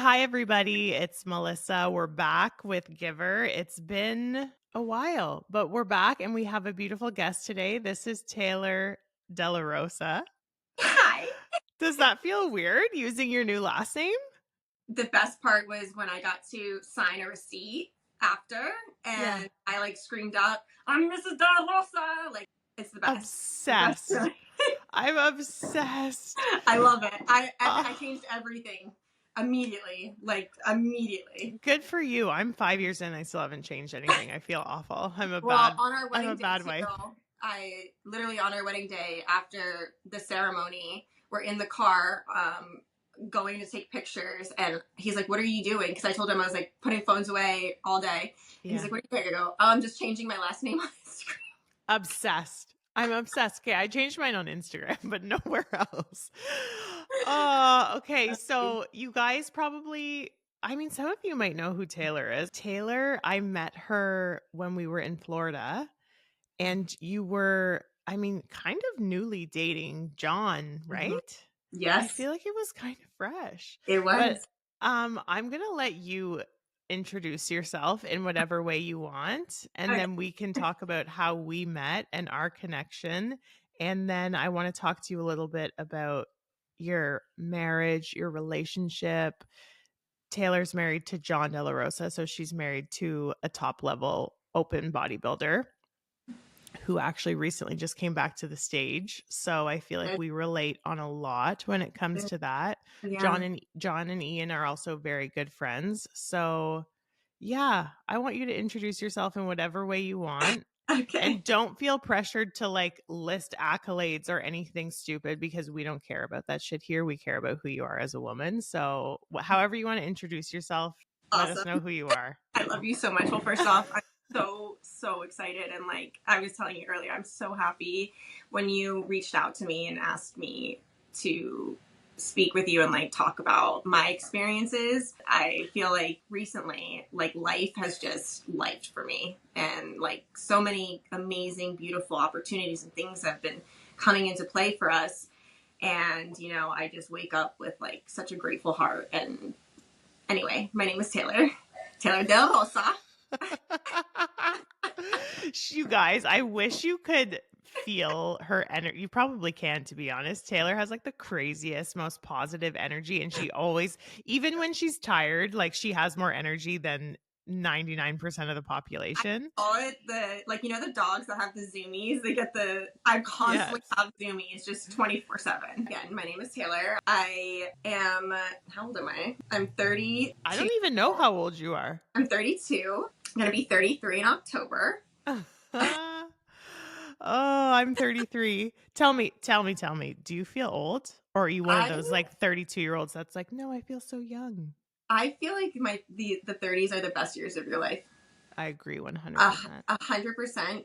Hi, everybody. It's Melissa. We're back with GIVR. It's been a while, but we're back and we have a beautiful guest today. This is Taylor DELAROSA. Hi. Does that feel weird using your new last name? The best part was when I got to sign a receipt after, Yeah. and I like screamed up, "I'm Mrs. DeLarosa!" Like it's the best. The best Obsessed. feeling. I'm obsessed. I love it. I Oh, changed everything immediately. Like immediately. good for you. I'm 5 years in. I still haven't changed anything. I feel awful. Well, on our I'm a wedding day bad too. wife. I literally on our wedding day after the ceremony, we're in the car going to take pictures, and he's like, "What are you doing?" Because I told him I was like putting phones away all day. And he's Yeah. like, "What are you doing?" I go, "Oh, I'm just changing my last name on Instagram." Obsessed. I'm obsessed. Okay, I changed mine on Instagram, but nowhere else. Oh, okay. So you guys probably, I mean, some of you might know who Taylor is. Taylor, I met her when we were in Florida, and you were, I mean, kind of newly dating John, Mm-hmm. right? I Yes, feel like it was kind of fresh. it But was. I'm gonna let you introduce yourself in whatever way you want, and Okay. then we can talk about how we met and our connection. And then I want to talk to you a little bit about your marriage, your relationship. Taylor's married to John DeLaRosa, so she's married to a top level open bodybuilder who actually recently just came back to the stage. So I feel like we relate on a lot when it comes to that. Yeah. John and Ian are also very good friends. So yeah, I want you to introduce yourself in whatever way you want. Okay. And don't feel pressured to like list accolades or anything stupid because we don't care about that shit here. We care about who you are as a woman. So however you want to introduce yourself, let us know Awesome. who you are. I love you so much. Well, first off, I'm so excited, and like I was telling you earlier, I'm so happy when you reached out to me and asked me to speak with you and like talk about my experiences. I feel like recently, like life has just lifed for me, and like so many amazing, beautiful opportunities and things have been coming into play for us. And I just wake up with like such a grateful heart. And anyway, my name is Taylor Del Rosa. You guys, I wish you could feel her energy. You probably can, to be honest. Taylor has like the craziest, most positive energy. And she always, even when she's tired, like she has more energy than 99% of the I population. call it the dogs that have the zoomies. I constantly Yes. have zoomies just 24/7. Again, my name is Taylor. I am, how old am I? I'm 32. I don't even know how old you are. I'm 32. I'm going to be 33 in October. Oh, I'm 33. Tell me. Do you feel old? Or are you one of I those like 32-year-olds that's like, no, I feel so young? I feel like the 30s are the best years of your life. I agree 100%. 100%.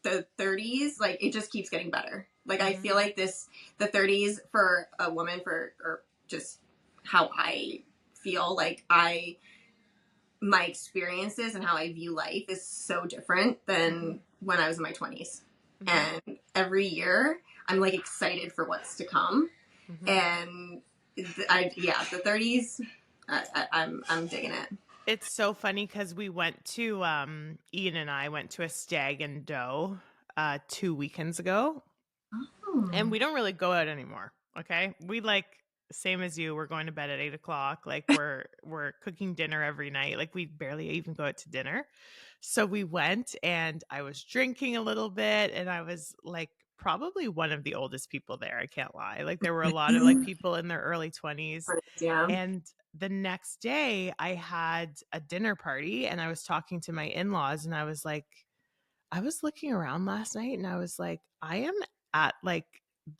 The 30s, like it just keeps getting better. Like I feel Mhm. like the 30s for a woman, or just how I feel, like my experiences and how I view life is so different than when I was in my 20s. Mhm. And every year I'm like excited for what's to come. Mhm. And the 30s, I'm digging it. It's so funny because we went to Ian and I went to a stag and doe 2 weekends ago, and Oh. we don't really go out anymore. Okay, we like same as you. We're going to bed at 8 o'clock. Like we're cooking dinner every night. Like we barely even go out to dinner. So we went, and I was drinking a little bit, and I was like probably one of the oldest people there. I can't lie. Like there were a lot of like people in their early 20s. Yeah. And the next day, I had a dinner party, and I was talking to my in-laws, and I was like, I was looking around last night, and I was like, I am at like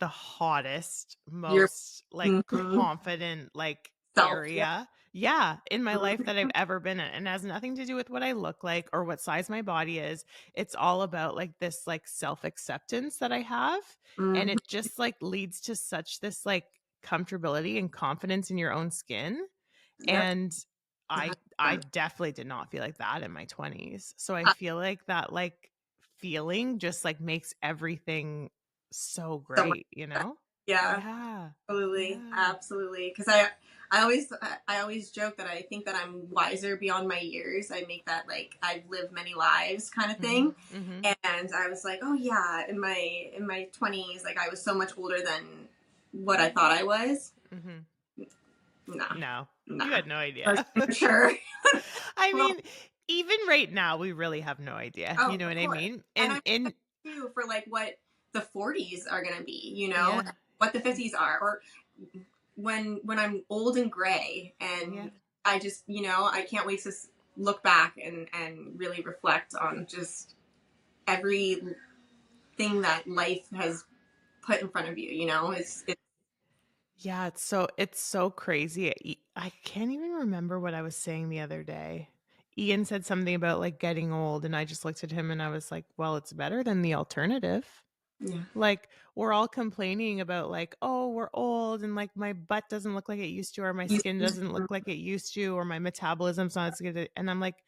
the hottest, You're most like mhm. confident like Self. Yeah. area, yeah, in my life that I've Mhm. ever been in. And it has nothing to do with what I look like or what size my body is. It's all about like this like self-acceptance that I have. And Mhm. it just like leads to such this like comfortability and confidence in your own skin. Yep. And I 100%. definitely did not feel like that in my 20s. So I feel like that like feeling just like makes everything so So much great, you better. know? Yeah. Yeah. Absolutely. Yeah. Absolutely. Because I always joke that I think that I'm wiser beyond my years. I make that like I've lived many lives kind of Mhm. thing. Mhm. And I was like, oh yeah, in my 20s, like I was so much older than what I thought I was. Mhm. Nah, No. You nah. had no I was idea. immature. I Well, mean, even right now we really have no idea. You oh, know of what I course. mean? And And I'm in too for like what the 40s are gonna be, you know, yeah. and what the 50s are, or when I'm old and gray, Yeah. and I just, you know, I can't wait to look back and really reflect on just everything that life has put in front of you. You know, it's Yeah, it's so crazy. I can't even remember what I was saying the other day. Ian said something about like getting old, and I just looked at him and I was like, well, it's better than the alternative. yeah. Like, we're all complaining about like, oh, we're old and like my butt doesn't look like it used to, or my skin doesn't look like it used to, or my metabolism's not as good. And I'm like,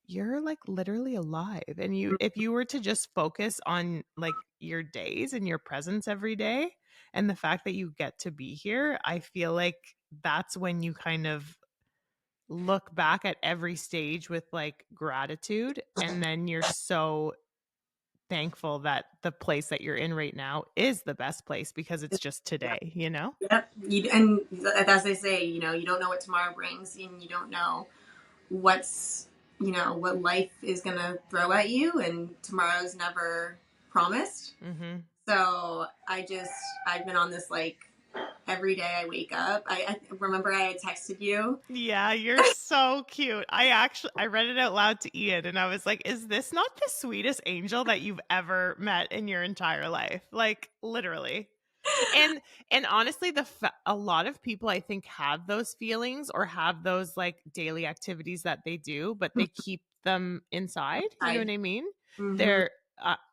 you're like literally alive. And if you were to just focus on like your days and your presence every day and the fact that you get to be here, I feel like that's when you kind of look back at every stage with like gratitude. And then you're so thankful that the place that you're in right now is the best place because it's just Yeah. today, you know? Yep. And as they say, you know, you don't know what tomorrow brings, and you don't know what's, you know, what life is gonna throw at you, and tomorrow's never promised. Mm-hmm. So I've been on this like every day I wake up. I remember I had texted you. Yeah, you're so cute. I read it out loud to Ian and I was like, is this not the sweetest angel that you've ever met in your entire life? Like literally. And honestly, a lot of people I think have those feelings or have those like daily activities that they do, but they keep them inside. You know I what I mean? mm-hmm. They're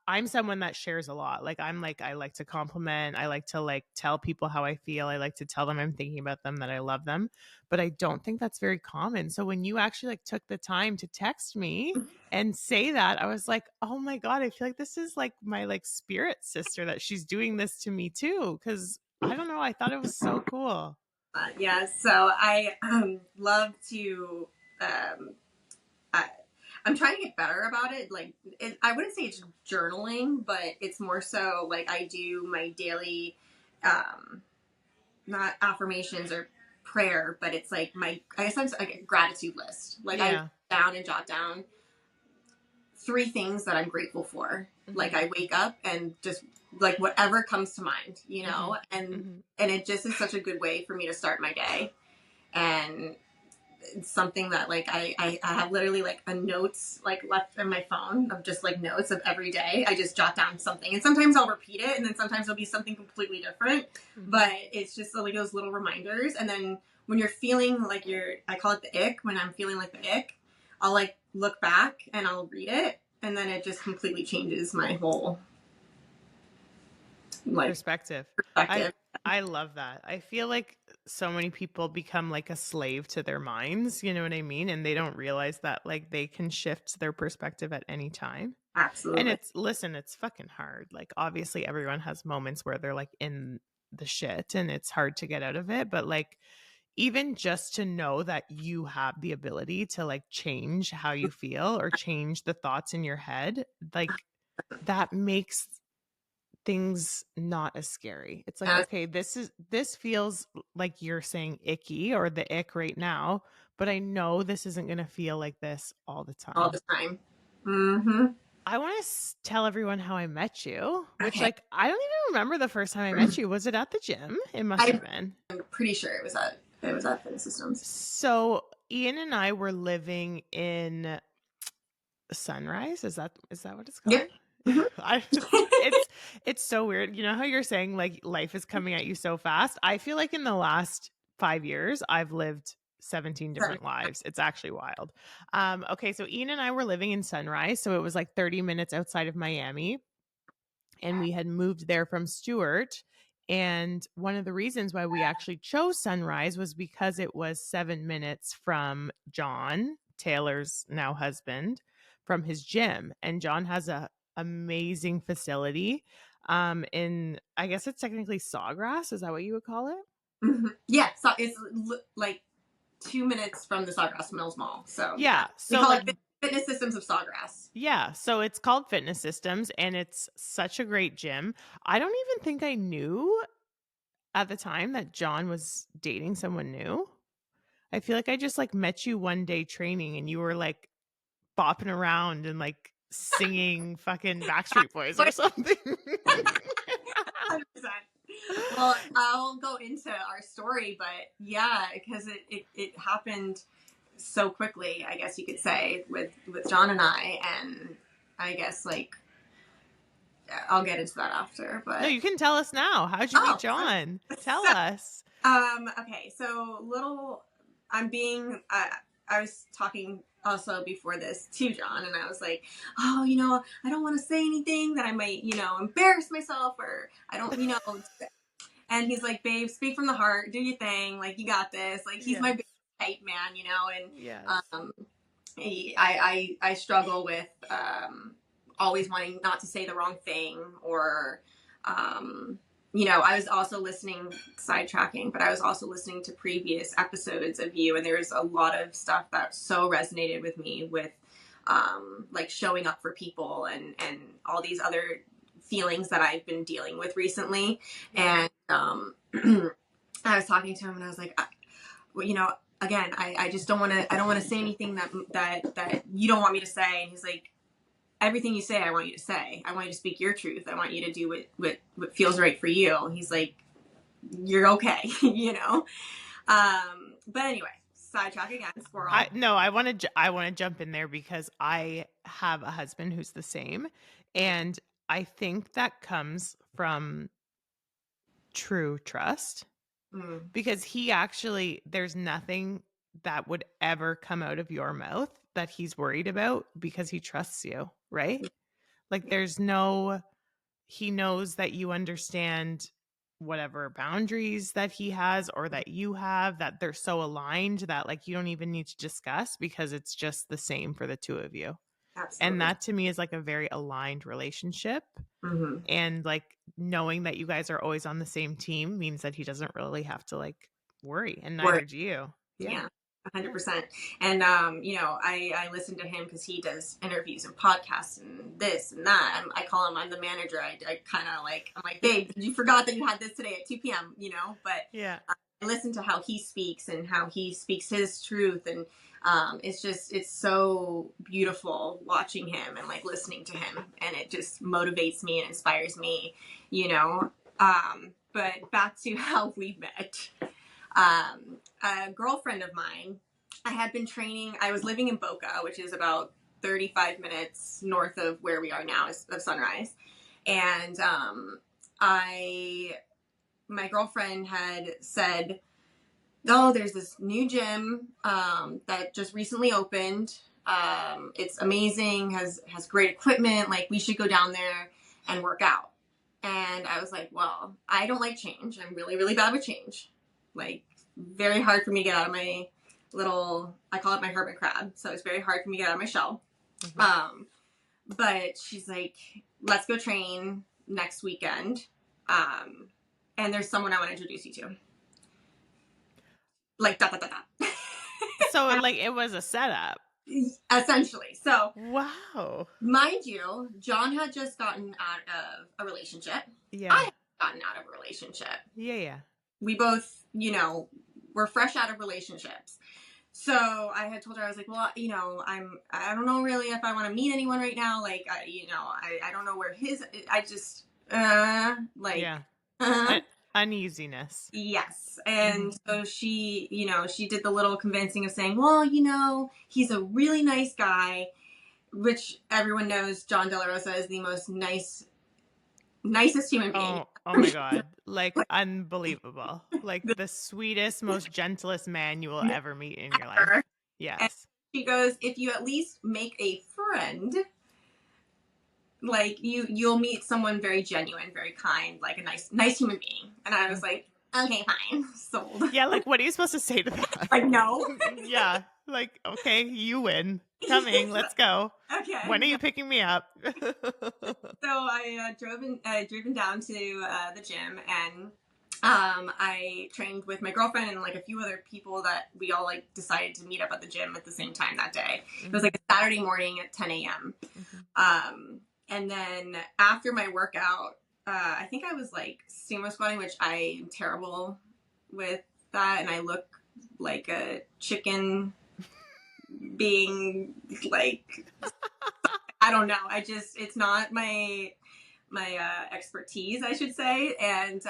I'm someone that shares a lot. Like I like to compliment. I like to like tell people how I feel. I like to tell them I'm thinking about them, that I love them. But I don't think that's very common. So when you actually like took the time to text me and say that, I was like, oh my God, I feel like this is like my like spirit sister that she's doing this to me too. Cause I don't know, I thought it was so cool. Yeah. So I love to. Um, I, I'm trying to get better about it. Like, I wouldn't say it's journaling, but it's more so like I do my daily, um, not affirmations or prayer, but it's like I guess I'm like a gratitude list. Like I Yeah. down and jot down 3 things that I'm grateful for. Like Mm-hmm. I wake up and just like whatever comes to mind, you Mm-hmm. know, and Mm-hmm. it just is such a good way for me to start my day. And it's something that like I have literally like a notes like left in my phone of just like notes of every day. I just jot down something, and sometimes I'll repeat it, and then sometimes it'll be something completely different. Mm-hmm. But it's just like those little reminders. And then when you're feeling like I call it the ick. When I'm feeling like the ick, I'll like look back and I'll read it, and then it just completely changes my whole like Perspective. I perspective. I love that. I feel like so many people become like a slave to their minds, you know what I mean? And they don't realize that like they can shift their perspective at any time. And Absolutely. it's fucking hard. Like obviously everyone has moments where they're like in the shit and it's hard to get out of it, but like even just to know that you have the ability to like change how you feel or change the thoughts in your head, like that makes things not as scary. It's like, Yes, okay, this feels like you're saying icky or the ick right now, but I know this isn't going to feel like this all the all time. the time. Mm-hmm. I want to tell everyone how I met you, which Okay. like I don't even remember the first time I met you. Was it at the gym? It must have I'm been. pretty sure it was at Fitness Systems. So, Ian and I were living in Sunrise. Is that what it's called? Yep. Mm-hmm. I it's it's so weird. You know how you're saying like life is coming at you so fast? I feel like in the last 5 years I've lived 17 different lives. It's actually wild. Okay, so Ian and I were living in Sunrise, so it was like 30 minutes outside of Miami, and we had moved there from Stewart. And one of the reasons why we actually chose Sunrise was because it was 7 minutes from John, Taylor's now husband, from his gym. And John has a amazing facility in, I guess it's technically Sawgrass. Is that what you would call it? Yeah, so it's like 2 minutes from the Sawgrass Mills Mall. So yeah, Yeah. we So call like it Fitness Systems of Sawgrass. yeah, so it's called Fitness Systems and it's such a great gym. I don't even think I knew at the time that John was dating someone new. I feel like I just like met you one day training and you were like bopping around and like singing fucking Backstreet Boys or But something. 100%. Well, I'll go into our story, but yeah, because it happened so quickly, I guess you could say, with John and I, and I guess like I'll get into that after. No, But you can tell us now. How'd you meet sorry. John? Tell So, us. okay, so little, I'm being, I was talking also before this to John, and I was like, oh, I don't want to say anything that I might, embarrass myself, or I don't, and he's like, babe, speak from the heart, do your thing, like, you got this. Like, he's my Yes. big hype man, and Yes. I struggle with always wanting not to say the wrong thing, or I was also listening, sidetracking, but I was also listening to previous episodes of you, and there's a lot of stuff that so resonated with me with like showing up for people and all these other feelings that I've been dealing with recently. And I was talking to him and I was like, again, I just I don't want to say anything that you don't want me to say. And he's like, everything you say, I want you to say. I want you to speak your truth. I want you to do what feels right for you. And he's like, you're okay, But anyway, sidetrack again, squirrel. I want to jump in there because I have a husband who's the same, and I think that comes from true trust. Because he actually, there's nothing that would ever come out of your mouth that he's worried about because he trusts you, right? Like he knows that you understand whatever boundaries that he has or that you have, that they're so aligned that like you don't even need to discuss because it's just the same for the two of you. Absolutely. And that to me is like a very aligned relationship. And like knowing that you guys are always on the same team means that he doesn't really have to like worry, and neither do you. Yeah. 100%. And I listen to him because he does interviews and podcasts and this and that. I call him, I'm the manager. I kind of like, I'm like, babe, you forgot that you had this today at 2 p.m. But yeah, I listen to how he speaks and how he speaks his truth, and it's so beautiful watching him and like listening to him, and it just motivates me and inspires me. But back to how we met. A girlfriend of mine, I had been training. I was living in Boca, which is about 35 minutes north of where we are now, of Sunrise. And my girlfriend had said, oh, there's this new gym that just recently opened. It's amazing, has great equipment. Like, we should go down there and work out. And I was like, well, I don't like change. I'm really, really bad with change. Like, very hard for me to get out of my little, I call it my hermit crab. So it's very hard for me to get out of my shell. But she's like, let's go train next weekend. And there's someone I want to introduce you to. Like, So like it was a setup. Essentially. So, wow. Mind you, John had just gotten out of a relationship. Yeah. I had gotten out of a relationship. Yeah. We both, were fresh out of relationships. So I had told her, I was like, well, I don't know really if I want to meet anyone right now. Like, I don't know where uneasiness. Yes. And so she did the little convincing of saying, well, he's a really nice guy, which everyone knows John DELAROSA is the most nicest human being. Oh my God. Like unbelievable. Like the sweetest, most gentlest man you will ever meet in your life. Yes. And she goes, if you at least make a friend, like you'll meet someone very genuine, very kind, like a nice human being. And I was like, okay, fine. Sold. Yeah, like what are you supposed to say to that? Like, no. Yeah. Like, okay, you win. Coming, let's go. Okay. When are you picking me up? So I driven down to the gym, and I trained with my girlfriend and like a few other people that we all like decided to meet up at the gym at the same time that day. It was like a Saturday morning at 10 a.m. And then after my workout, I think I was like sumo squatting, which I'm terrible with that. And I look like a chicken being like, I don't know. It's not my expertise, I should say. And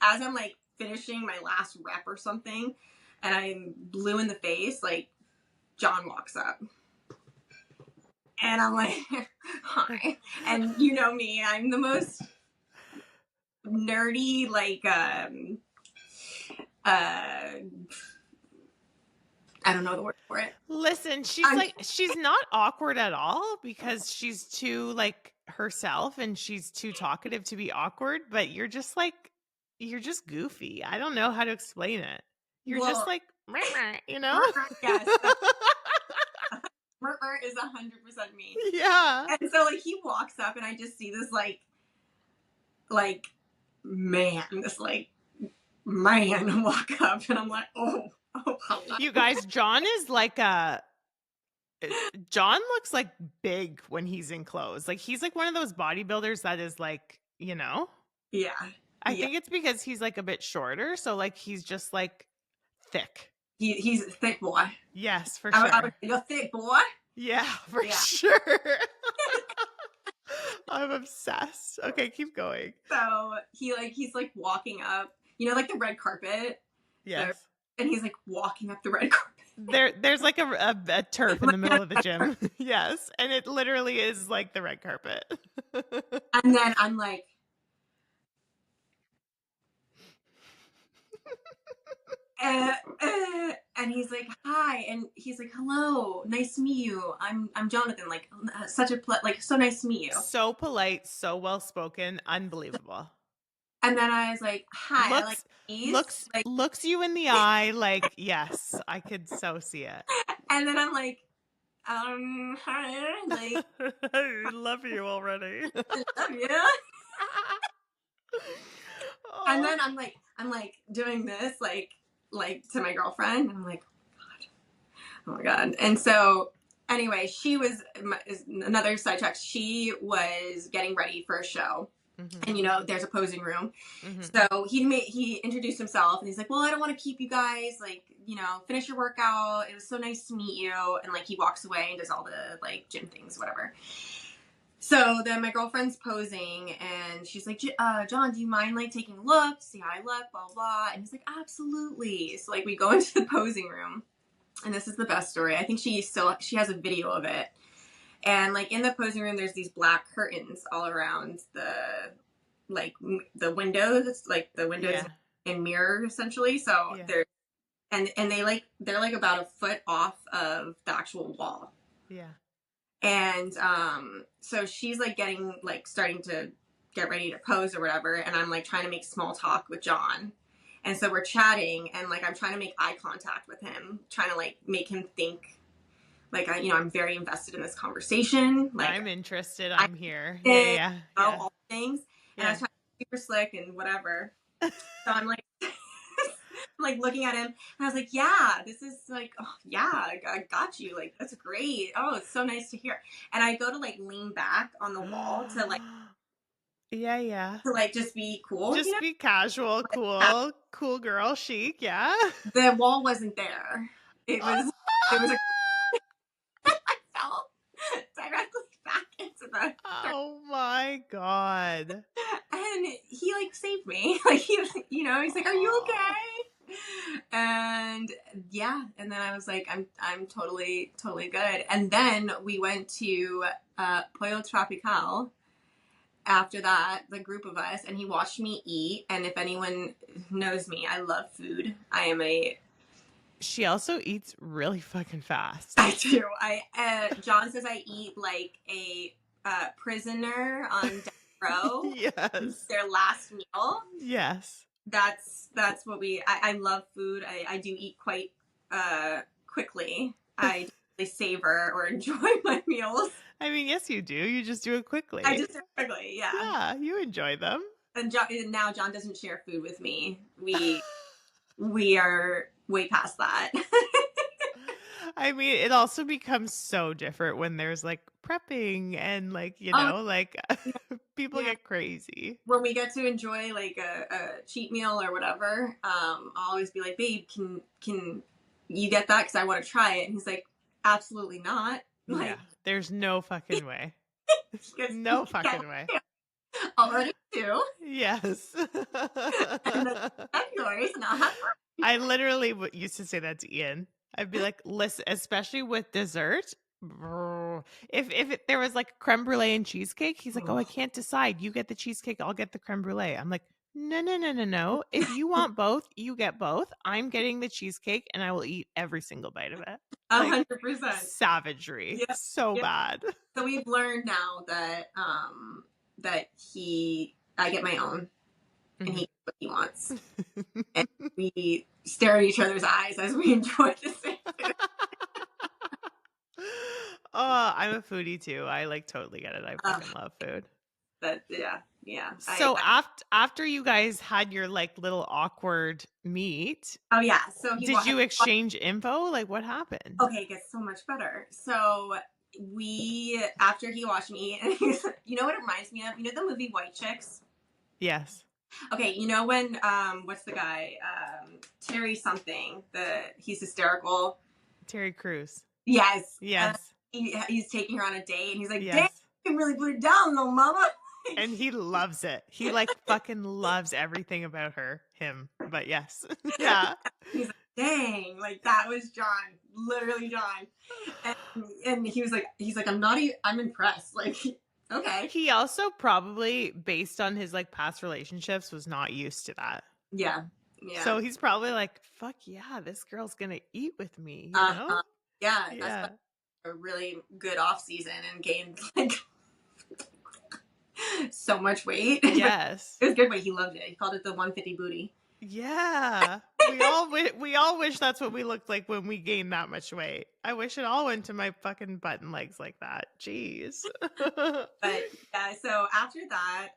as I'm like finishing my last rep or something, and I'm blue in the face, like John walks up, and I'm like, "Hi," and you know me, I'm the most nerdy, like I don't know the word for it. Listen, she's not awkward at all because she's too like herself and she's too talkative to be awkward, but you're just goofy. I don't know how to explain it. You're just like, you know? Yes. Murmur is 100% me. Yeah. And so like he walks up and I just see this like man walk up and I'm like, oh. You guys, John looks like big when he's in clothes. Like he's like one of those bodybuilders that is like, you know? Yeah. I think it's because he's like a bit shorter, so like he's just like thick. He's a thick boy. Yes, for sure. You're thick boy. Yeah, for sure. I'm obsessed. Okay, keep going. So he's like walking up, you know, like the red carpet. Yes. And he's like walking up the red carpet. There's like a turf in the middle of the gym. Yes, and it literally is like the red carpet. And then I'm like, and he's like, hi, and he's like, hello, nice to meet you. I'm Jonathan. Like, such a like, so nice to meet you. So polite, so well spoken, unbelievable. And then I was like, hi. Looks you in the eye, like, yes, I could so see it. And then I'm like, hi, like, I love you already. I love you. And then I'm like doing this like to my girlfriend, and I'm like, oh my god. And so anyway, she was another sidetrack. She was getting ready for a show. And you know, there's a posing room. So he introduced himself and he's like, well, I don't want to keep you guys, like, you know, finish your workout. It was so nice to meet you. And like he walks away and does all the like gym things, whatever. So then my girlfriend's posing and she's like, John, do you mind like taking a look, see how I look, blah, blah. And he's like, absolutely. So like we go into the posing room, and this is the best story. I think she has a video of it. And like in the posing room, there's these black curtains all around the windows, like the windows and mirror essentially. So they're like about a foot off of the actual wall. Yeah. And so she's like starting to get ready to pose or whatever, and I'm like trying to make small talk with John. And so we're chatting, and like I'm trying to make eye contact with him, trying to like make him think like I'm very invested in this conversation. Like I'm interested. I'm here. All things. And I was trying to be super slick and whatever. So I'm like like looking at him, and I was like, yeah, this is like, oh yeah, I got you. Like, that's great. Oh, it's so nice to hear. And I go to like lean back on the wall to like, to like just be cool. Just be casual, cool girl, chic. Yeah. The wall wasn't there. It was a I fell directly back into the oh my god. And he like saved me. Like he's like, are you okay? And and then I was like, I'm totally good. And then we went to Pollo Tropical after that, the group of us, and he watched me eat. And if anyone knows me, I love food. She also eats really fucking fast. I do. John says I eat like a prisoner on death row. Yes. Their last meal. Yes. That's what I love food. I do eat quite quickly. I really savor or enjoy my meals. I mean, yes, you do. You just do it quickly. I just do it quickly, yeah. Yeah, you enjoy them. and now John doesn't share food with me. We are way past that. I mean, it also becomes so different when there's like prepping and like, Oh like yeah, people yeah. get crazy. When we get to enjoy like a cheat meal or whatever, I'll always be like, babe, can you get that? Because I want to try it. And he's like, absolutely not. Yeah, Like, there's no fucking way. because No fucking way. already do, Yes. and then that's yours, not mine. I literally used to say that to Ian. I'd be like, listen, especially with dessert. If there was like creme brulee and cheesecake, he's like, oh, I can't decide. You get the cheesecake, I'll get the creme brulee. I'm like, no, no, no, no, no. If you want both, you get both. I'm getting the cheesecake and I will eat every single bite of it. Like 100%. savagery. Yeah, So yeah. bad. So we've learned now that I get my own, and he gets what he wants, and we stare at each other's eyes as we enjoy the same food. Oh, I'm a foodie too. I like totally get it. I fucking love food. But yeah. So after you guys had your like little awkward meet, Oh yeah. So did you exchange info? Like what happened? Okay, it gets so much better. So after he watched me, and you know what it reminds me of? You know the movie White Chicks? Yes. Okay, you know when what's the guy? Terry something. He's hysterical. Terry Crews. Yes. Yes. He's taking her on a date, and he's like, Yes. "Damn, you can really put it down, little mama." And he loves it. He like fucking loves everything about him. But yes. Yeah. He's like, dang, like that was John, literally John. And he was like, I'm impressed. Like, okay. He also probably, based on his like past relationships, was not used to that. Yeah. So he's probably like, fuck yeah, this girl's gonna eat with me, you know? Yeah. That's a really good off season and gained like so much weight. Yes. It was good weight. He loved it. He called it the 150 booty. Yeah. we all wish that's what we looked like when we gained that much weight. I wish it all went to my fucking butt and legs like that. Jeez. But yeah, so after that,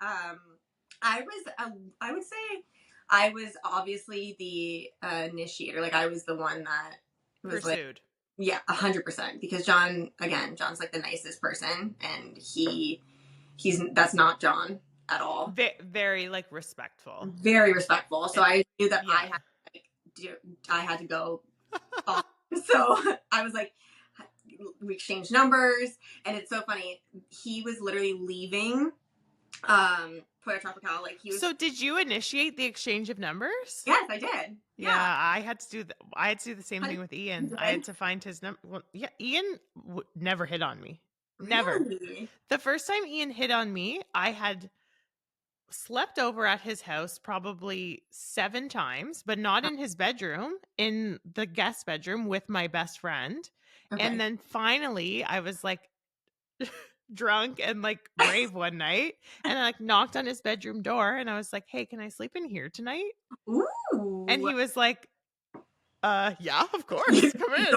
I would say I was obviously the initiator. Like I was the one that was pursued. Like, yeah, 100%. Because John's like the nicest person, and that's not John at all. Very like respectful. Very respectful. So I knew that I had to go off. So I was like, we exchanged numbers, and it's so funny. He was literally leaving Puerto Tropical. Like he was. So did you initiate the exchange of numbers? Yes, I did. Yeah, I had to do the same thing with Ian. I had to find his number. Well, yeah, Ian never hit on me. Never. Really? The first time Ian hit on me, I had slept over at his house probably 7 times, but not in his bedroom, in the guest bedroom with my best friend. Okay. And then finally I was like drunk and like brave one night, and I like knocked on his bedroom door, and I was like, hey, can I sleep in here tonight? Ooh. And he was like, yeah, of course, come in.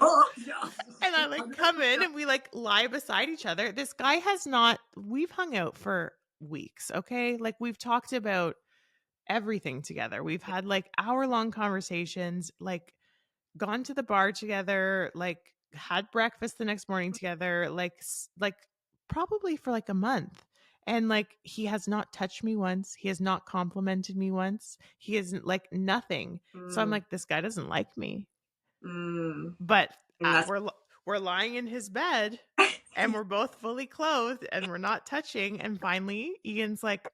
And I like come in, and we like lie beside each other. This guy we've hung out for weeks, okay? Like we've talked about everything together. We've had like hour-long conversations, like gone to the bar together, like had breakfast the next morning together, like probably for like a month. And like he has not touched me once. He has not complimented me once. He isn't like nothing. So I'm like, this guy doesn't like me. But we're lying in his bed and we're both fully clothed and we're not touching. And finally Ian's like,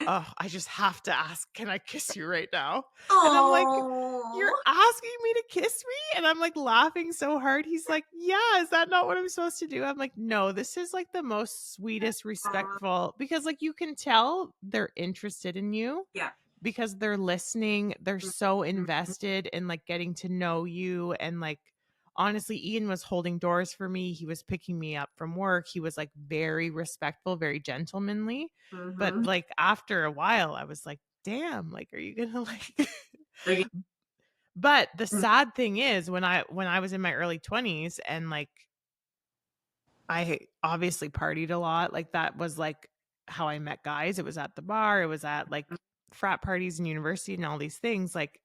oh, I just have to ask, can I kiss you right now? Aww. And I'm like, you're asking me to kiss me? And I'm like laughing so hard. He's like, yeah, is that not what I'm supposed to do? I'm like, no, this is like the most sweetest, respectful, because like you can tell they're interested in you. Yeah. Because they're listening. They're so invested in like getting to know you. And like, honestly, Ian was holding doors for me. He was picking me up from work. He was like very respectful, very gentlemanly. But like after a while, I was like, damn, like, are you gonna like But the sad thing is when I was in my early 20s and like I obviously partied a lot, like that was like how I met guys. It was at the bar. It was at like frat parties and university and all these things, like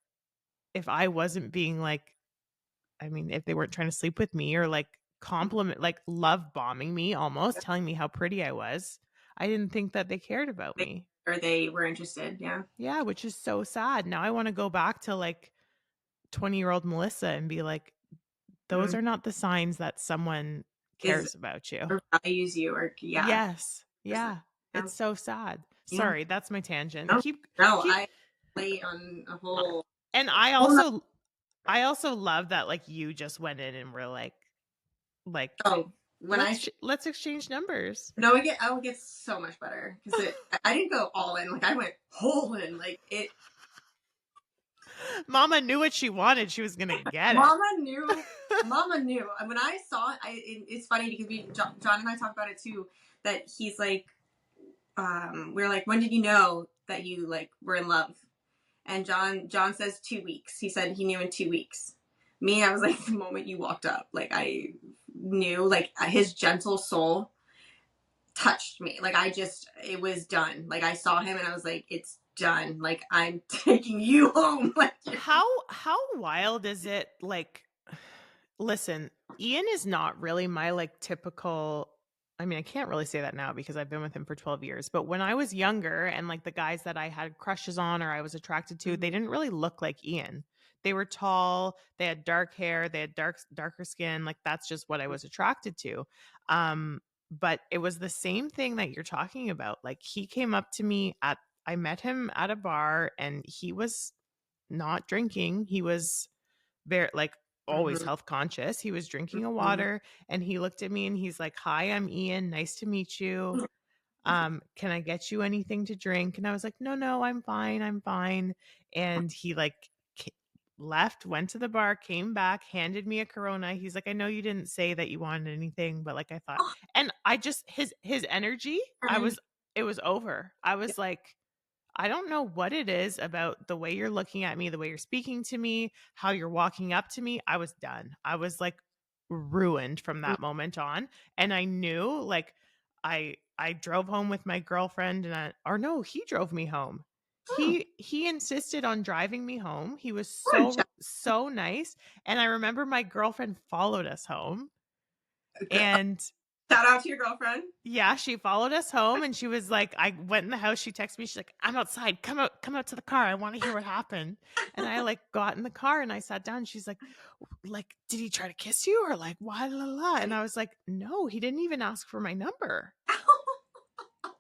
if I wasn't being like, I mean, if they weren't trying to sleep with me or like compliment, like love bombing me, almost telling me how pretty I was, I didn't think that they cared about me. Or they were interested. Yeah. Yeah, which is so sad. Now I want to go back to like 20-year-old Melissa and be like, those Mm. are not the signs that someone Is cares about you. or values you, or yeah. Yes. Yeah. Yeah. It's so sad. Yeah. Sorry, that's my tangent. No, Keep no, keep I lay on a whole and I also love that like you just went in and were like oh when I let's exchange numbers. no, I would get so much better because I didn't go all in. Like I went whole in. Like it. Mama knew what she wanted. She was gonna get Mama knew. Mama knew. When I saw it, it's funny because John and I talked about it too. That he's like, we're like, when did you know that you like were in love? And John says 2 weeks. He said he knew in 2 weeks. Me, I was like, the moment you walked up, like I knew, like his gentle soul touched me. Like it was done. Like I saw him and I was like, it's done. Like I'm taking you home. Like How wild is it? Like, listen, Ian is not really my like typical. I mean, I can't really say that now because I've been with him for 12 years. But when I was younger and like the guys that I had crushes on or I was attracted to, they didn't really look like Ian. They were tall, they had dark hair, they had darker skin. Like that's just what I was attracted to. But it was the same thing that you're talking about. Like he came up to me I met him at a bar and he was not drinking. He was very like always health conscious. He was drinking a water and he looked at me and he's like, "Hi, I'm Ian. Nice to meet you. Can I get you anything to drink?" And I was like, "No, I'm fine. I'm fine." And he like left, went to the bar, came back, handed me a Corona. He's like, "I know you didn't say that you wanted anything, but like I thought." And I just his energy, it was over. I was like, I don't know what it is about the way you're looking at me, the way you're speaking to me, how you're walking up to me. I was done. I was like ruined from that moment on. And I knew like I drove home with my girlfriend or no, he drove me home. He insisted on driving me home. He was so nice. And I remember my girlfriend followed us home. And shout out to your girlfriend. Yeah, she followed us home and she was like, I went in the house, she texted me, she's like, "I'm outside. Come out to the car. I want to hear what happened." And I like got in the car and I sat down and she's like, "Did he try to kiss you or like why la la?" And I was like, "No, he didn't even ask for my number."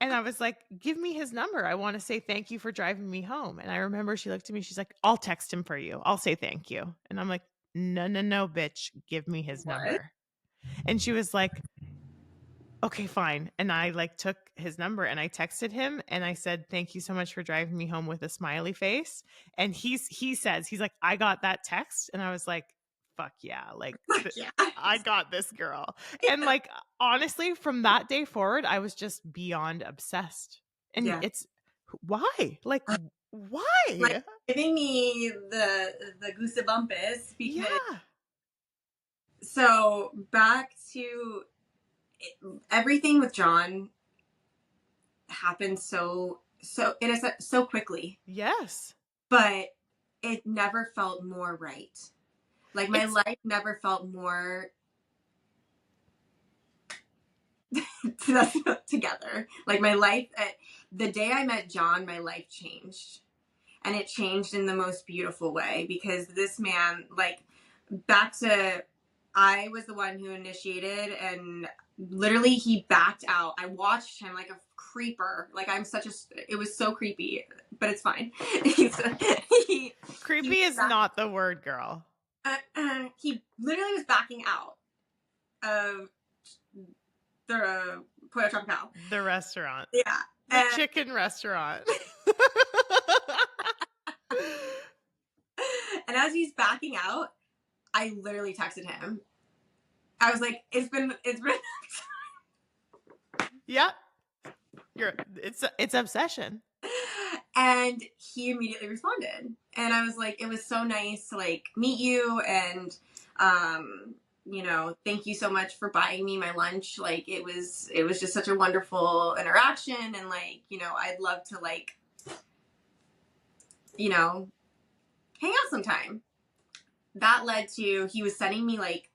And I was like, "Give me his number. I want to say thank you for driving me home." And I remember she looked at me, she's like, "I'll text him for you. I'll say thank you." And I'm like, No, bitch, give me his number." And she was like, "Okay, fine." And I like took his number and I texted him and I said, "Thank you so much for driving me home," with a smiley face. And he's like, "I got that text." And I was like, fuck yeah. Like I got this girl. And like, honestly, from that day forward, I was just beyond obsessed. And it's why? Like, why? Like giving me the goosebumpus because so back to everything with John happened so quickly. Yes. But it never felt more right. Like my life never felt more together. Like my life, the day I met John, my life changed. And it changed in the most beautiful way because this man, like back to, I was the one who initiated and literally he backed out. I watched him like a creeper. Like it was so creepy, but it's fine. Creepy is not the word, girl. He literally was backing out of the Pollo Tropical. The restaurant. Yeah. The chicken restaurant. And as he's backing out, I literally texted him. I was like, it's been Yeah. It's obsession. And he immediately responded. And I was like, it was so nice to like meet you and you know, thank you so much for buying me my lunch. Like it was just such a wonderful interaction and like, you know, I'd love to like you know, hang out sometime. That led to, he was sending me like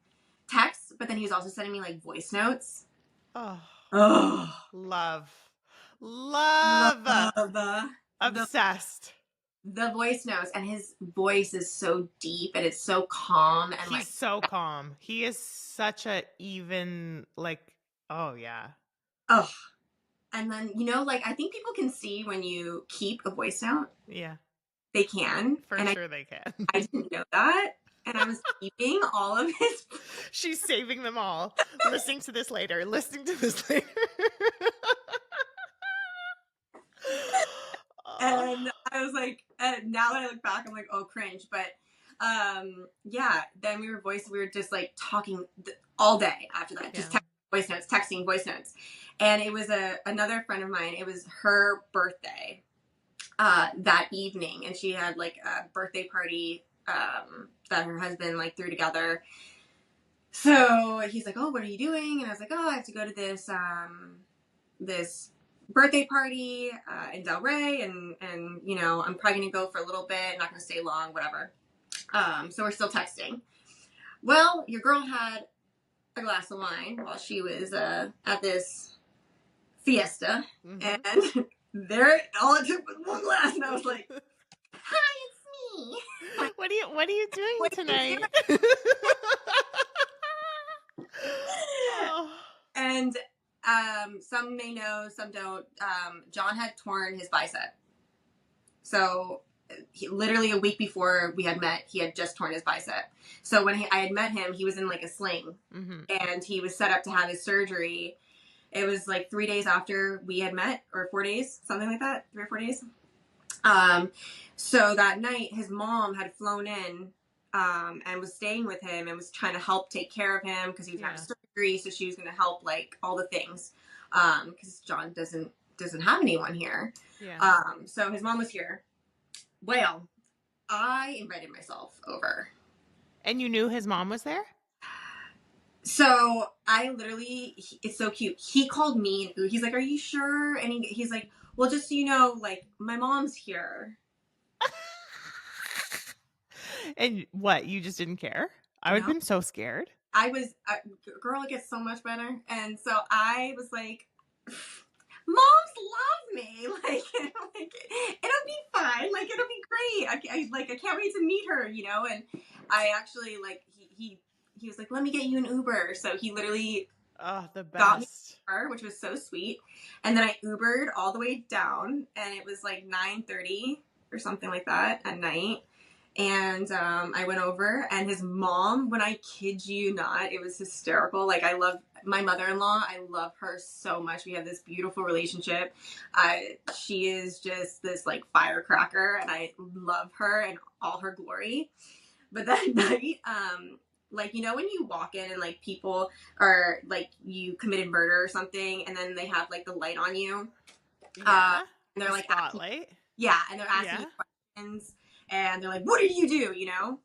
texts, but then he was also sending me like voice notes. Oh, Oh, love. love Love. the Obsessed. voice notes, and his voice is so deep and it's so calm and He's like, so calm. He is such a even, like, oh yeah. oh. And then, you know, like I think people can see when you keep a voice note. Yeah, They can. for And sure they can. I didn't know that. And I was keeping all of his. She's saving them all. Listening to this later. Listening to this later. Oh. And I was like, now that I look back, I'm like, oh, cringe. But yeah, then we were just like talking all day after that, just texting voice notes. And it was another friend of mine. It was her birthday that evening, and she had like a birthday party that her husband like threw together. So he's like, oh, what are you doing? And I was like, oh, I have to go to this birthday party in Delray, and you know, I'm probably gonna go for a little bit, not gonna stay long, whatever. So we're still texting. Well, your girl had a glass of wine while she was at this fiesta, and there, all it took was one glass, and I was like, hi, it's me. Like, what are you doing tonight? Oh. And some may know, some don't. John had torn his bicep. So literally a week before we had met, he had just torn his bicep. So when I had met him, he was in like a sling, and he was set up to have his surgery. It was like 3 days after we had met, or 4 days, something like that, 3 or 4 days. So that night, his mom had flown in and was staying with him and was trying to help take care of him because he was having surgery. So she was going to help like all the things because John doesn't have anyone here. Yeah. So his mom was here. Well, I invited myself over. And you knew his mom was there? So I literally, it's so cute. He called me and he's like, are you sure? And he's like, well, just so you know, like my mom's here. And what? You just didn't care? I would have been so scared. I was, girl, it gets so much better. And so I was like, moms love me. Like it'll be fine. Like, it'll be great. I can't wait to meet her, you know? And I actually, like, he was like, let me get you an Uber. So he literally the best. got me an Uber, which was so sweet. And then I Ubered all the way down, and it was like 9:30 or something like that at night. And I went over, and his mom, when I kid you not, it was hysterical. Like, I love my mother-in-law. I love her so much. We have this beautiful relationship. She is just this like firecracker, and I love her and all her glory. But that night, like, you know, when you walk in and like people are like, you committed murder or something, and then they have like the light on you. Yeah. And they're like, spotlight. and they're asking you questions. And they're like, what did you do, you know?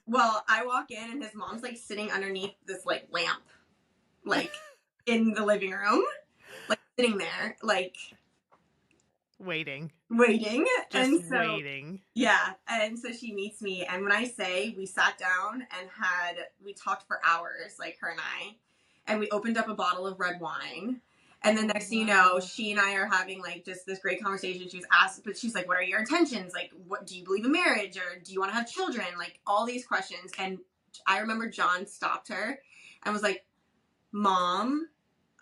Well, I walk in, and his mom's, like, sitting underneath this, like, lamp, like, in the living room. Like, sitting there, like... Waiting. Just waiting. Yeah, and so she meets me, and when I say we sat down and we talked for hours, like, her and we opened up a bottle of red wine. And then next thing you know, she and I are having like just this great conversation. She was asked, but she's like, what are your intentions? Like, what do you believe in marriage? Or do you want to have children? Like, all these questions. And I remember John stopped her and was like, Mom,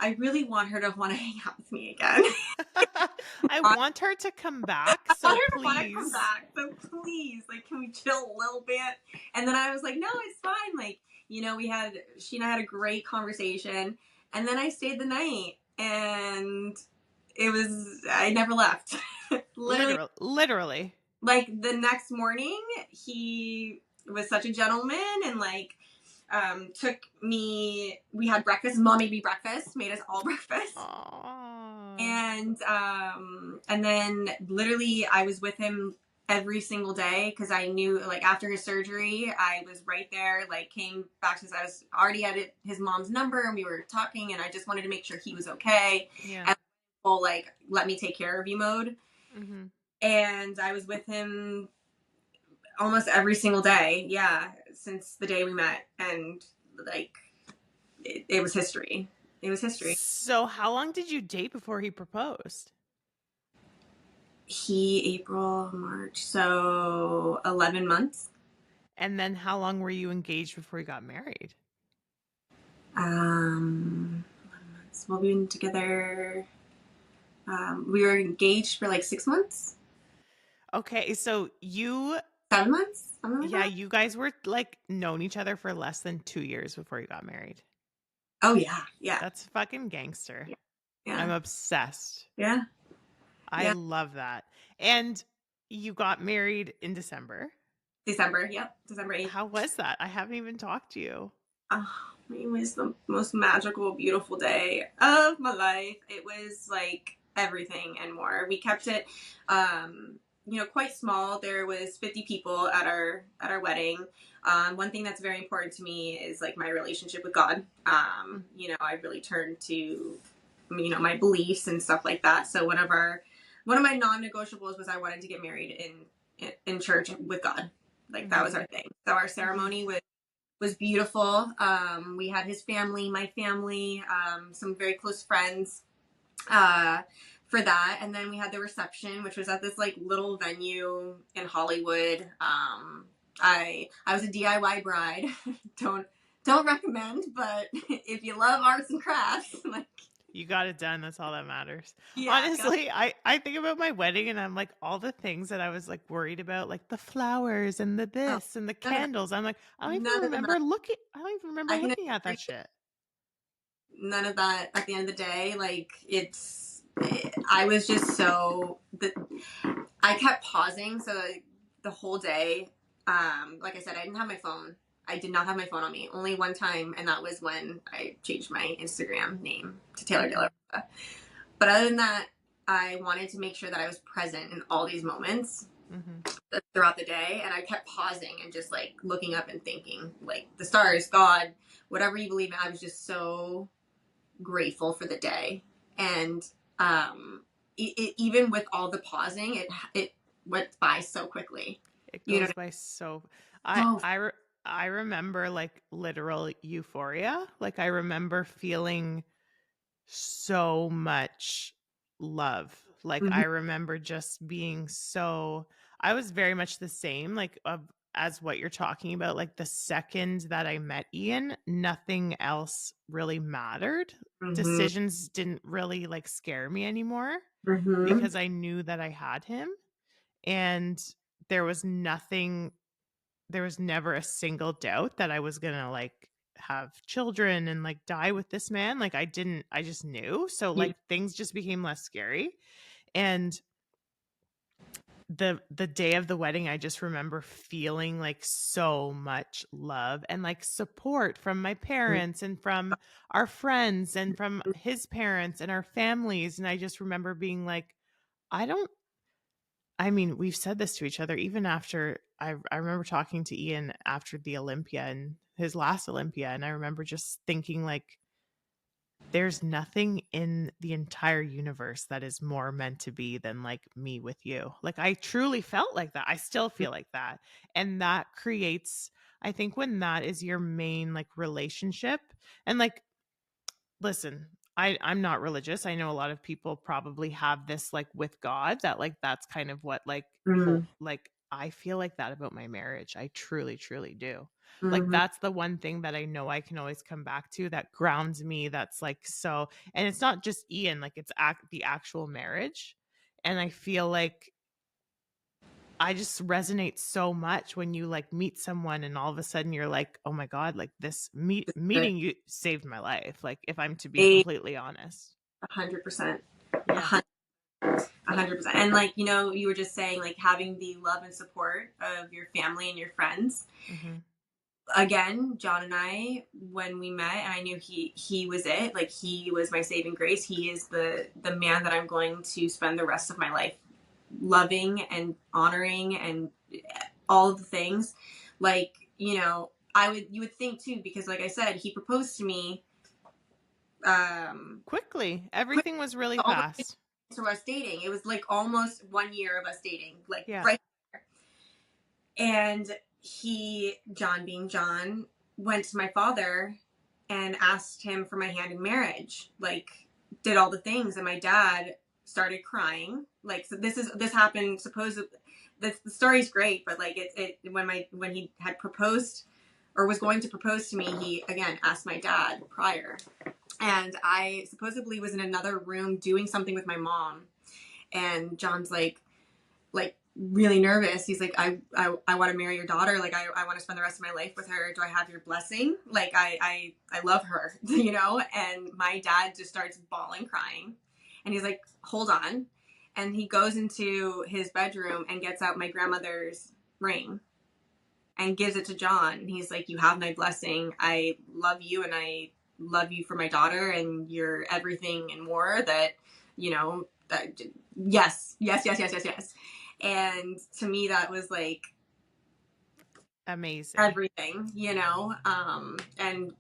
I really want her to want to hang out with me again. I want her to come back. So please. Like, can we chill a little bit? And then I was like, no, it's fine. Like, you know, she and I had a great conversation. And then I stayed the night. And I never left. Literally. Like, the next morning, he was such a gentleman and, like, we had breakfast. Mom made me breakfast, made us all breakfast. Aww. And then, literally, I was with him every single day because I knew, like, after his surgery, I was right there, like, came back because I was already at his mom's number, and we were talking, and I just wanted to make sure he was okay. Yeah. And like, let me take care of you mode. And I was with him almost every single day. Yeah. Since the day we met. And like, it was history. It was history. So how long did you date before he proposed? April, March. So 11 months. And then how long were you engaged before you got married? 11 months. Well, we've been together. We were engaged for like 6 months. Okay, so you 7 months, something like yeah, that. you guys were like known each other for less than 2 years before you got married. Oh yeah, yeah, That's fucking gangster. I'm yeah, obsessed. yeah, I yeah. love that. And you got married in December. December, yep, December 8th. How was that? I haven't even talked to you. Oh, it was the most magical, beautiful day of my life. It was like everything and more. We kept it, quite small. There was 50 people at our wedding. One thing that's very important to me is like my relationship with God. I really turned to, my beliefs and stuff like that. So one of my non-negotiables was I wanted to get married in church with God. Like that was our thing. So our ceremony was beautiful. We had his family, my family, some very close friends for that. And then we had the reception, which was at this like little venue in Hollywood. I was a DIY bride. don't recommend, but if you love arts and crafts, like You got it done. That's all that matters. yeah, Honestly, I think about my wedding and I'm like, all the things that I was like worried about, like the flowers and the oh, this and the none of that, candles. I'm like, none of them. I don't even remember I can looking at agree that shit. none of that at the end of the day. Like I was just I kept pausing. So the whole day, like I said, I didn't have my phone. I did not have my phone on me. Only one time, and that was when I changed my Instagram name to Taylor DeLarosa. But other than that, I wanted to make sure that I was present in all these moments throughout the day, and I kept pausing and just like looking up and thinking, like the stars, God, whatever you believe in. I was just so grateful for the day, and even with all the pausing, it went by so quickly. It You know, goes by so oh, I remember like literal euphoria. Like I remember feeling so much love. Like mm-hmm, I remember just being so I was very much the same like as what you're talking about. Like the second that I met Ian, nothing else really mattered. mm-hmm, Decisions didn't really like scare me anymore mm-hmm, because I knew that I had him, and there was nothing there was never a single doubt that I was going to like have children and like die with this man. Like I just knew. So like things just became less scary. And the day of the wedding, I just remember feeling like so much love and like support from my parents and from our friends and from his parents and our families. And I just remember being like, I don't I mean, we've said this to each other even after I remember talking to Ian after the Olympia and his last Olympia, and I remember just thinking like there's nothing in the entire universe that is more meant to be than like me with you. Like I truly felt like that. I still feel like that. And that creates I think when that is your main like relationship and like listen, I'm not religious. I know a lot of people probably have this like with God that like that's kind of what like mm-hmm, like I feel like that about my marriage. I truly truly do. Like mm-hmm. that's the one thing that I know I can always come back to that grounds me that's like so and it's not just Ian like it's the actual marriage. And I feel like I just resonate so much when you like meet someone and all of a sudden you're like, "Oh my god, like this meeting you saved my life." Like if I'm to be A completely honest. 100%, Yeah. 100%. And like you were just saying like having the love and support of your family and your friends. Mhm. Again, John and I, when we met, and I knew he was it. Like he was my saving grace. He is the man that I'm going to spend the rest of my life loving and honoring and all the things. Like you would think too, because like I said, he proposed to me Quickly. quick Everything was really all the fast. So us dating, it was like almost 1 year of us dating, like Yeah. right there. And John being John, went to my father and asked him for my hand in marriage, like did all the things. And my dad started crying. Like, so this happened supposedly. The story's great, but like when he had proposed or was going to propose to me, he again asked my dad prior. And I supposedly was in another room doing something with my mom. And John's like really nervous. He's like, I want to marry your daughter. Like, I want to spend the rest of my life with her. Do I have your blessing? Like, I love her, you know? And my dad just starts bawling, crying. And he's like, hold on. And he goes into his bedroom and gets out my grandmother's ring and gives it to John. And he's like, you have my blessing. I love you, and I love you for my daughter, and you're everything and more that, you know, that, yes. And to me, that was like amazing. everything, you know? And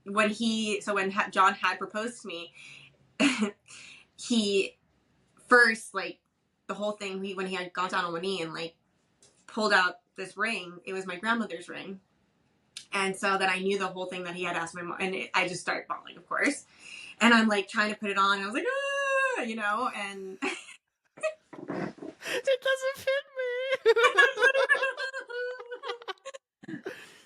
when John had proposed to me, he first, like, the whole thing, when he had gone down on one knee and like pulled out this ring, it was my grandmother's ring. And so that I knew the whole thing that he had asked my mom, and I just started bawling, of course. And I'm like trying to put it on, and I was like, ah, you know, and it doesn't fit me.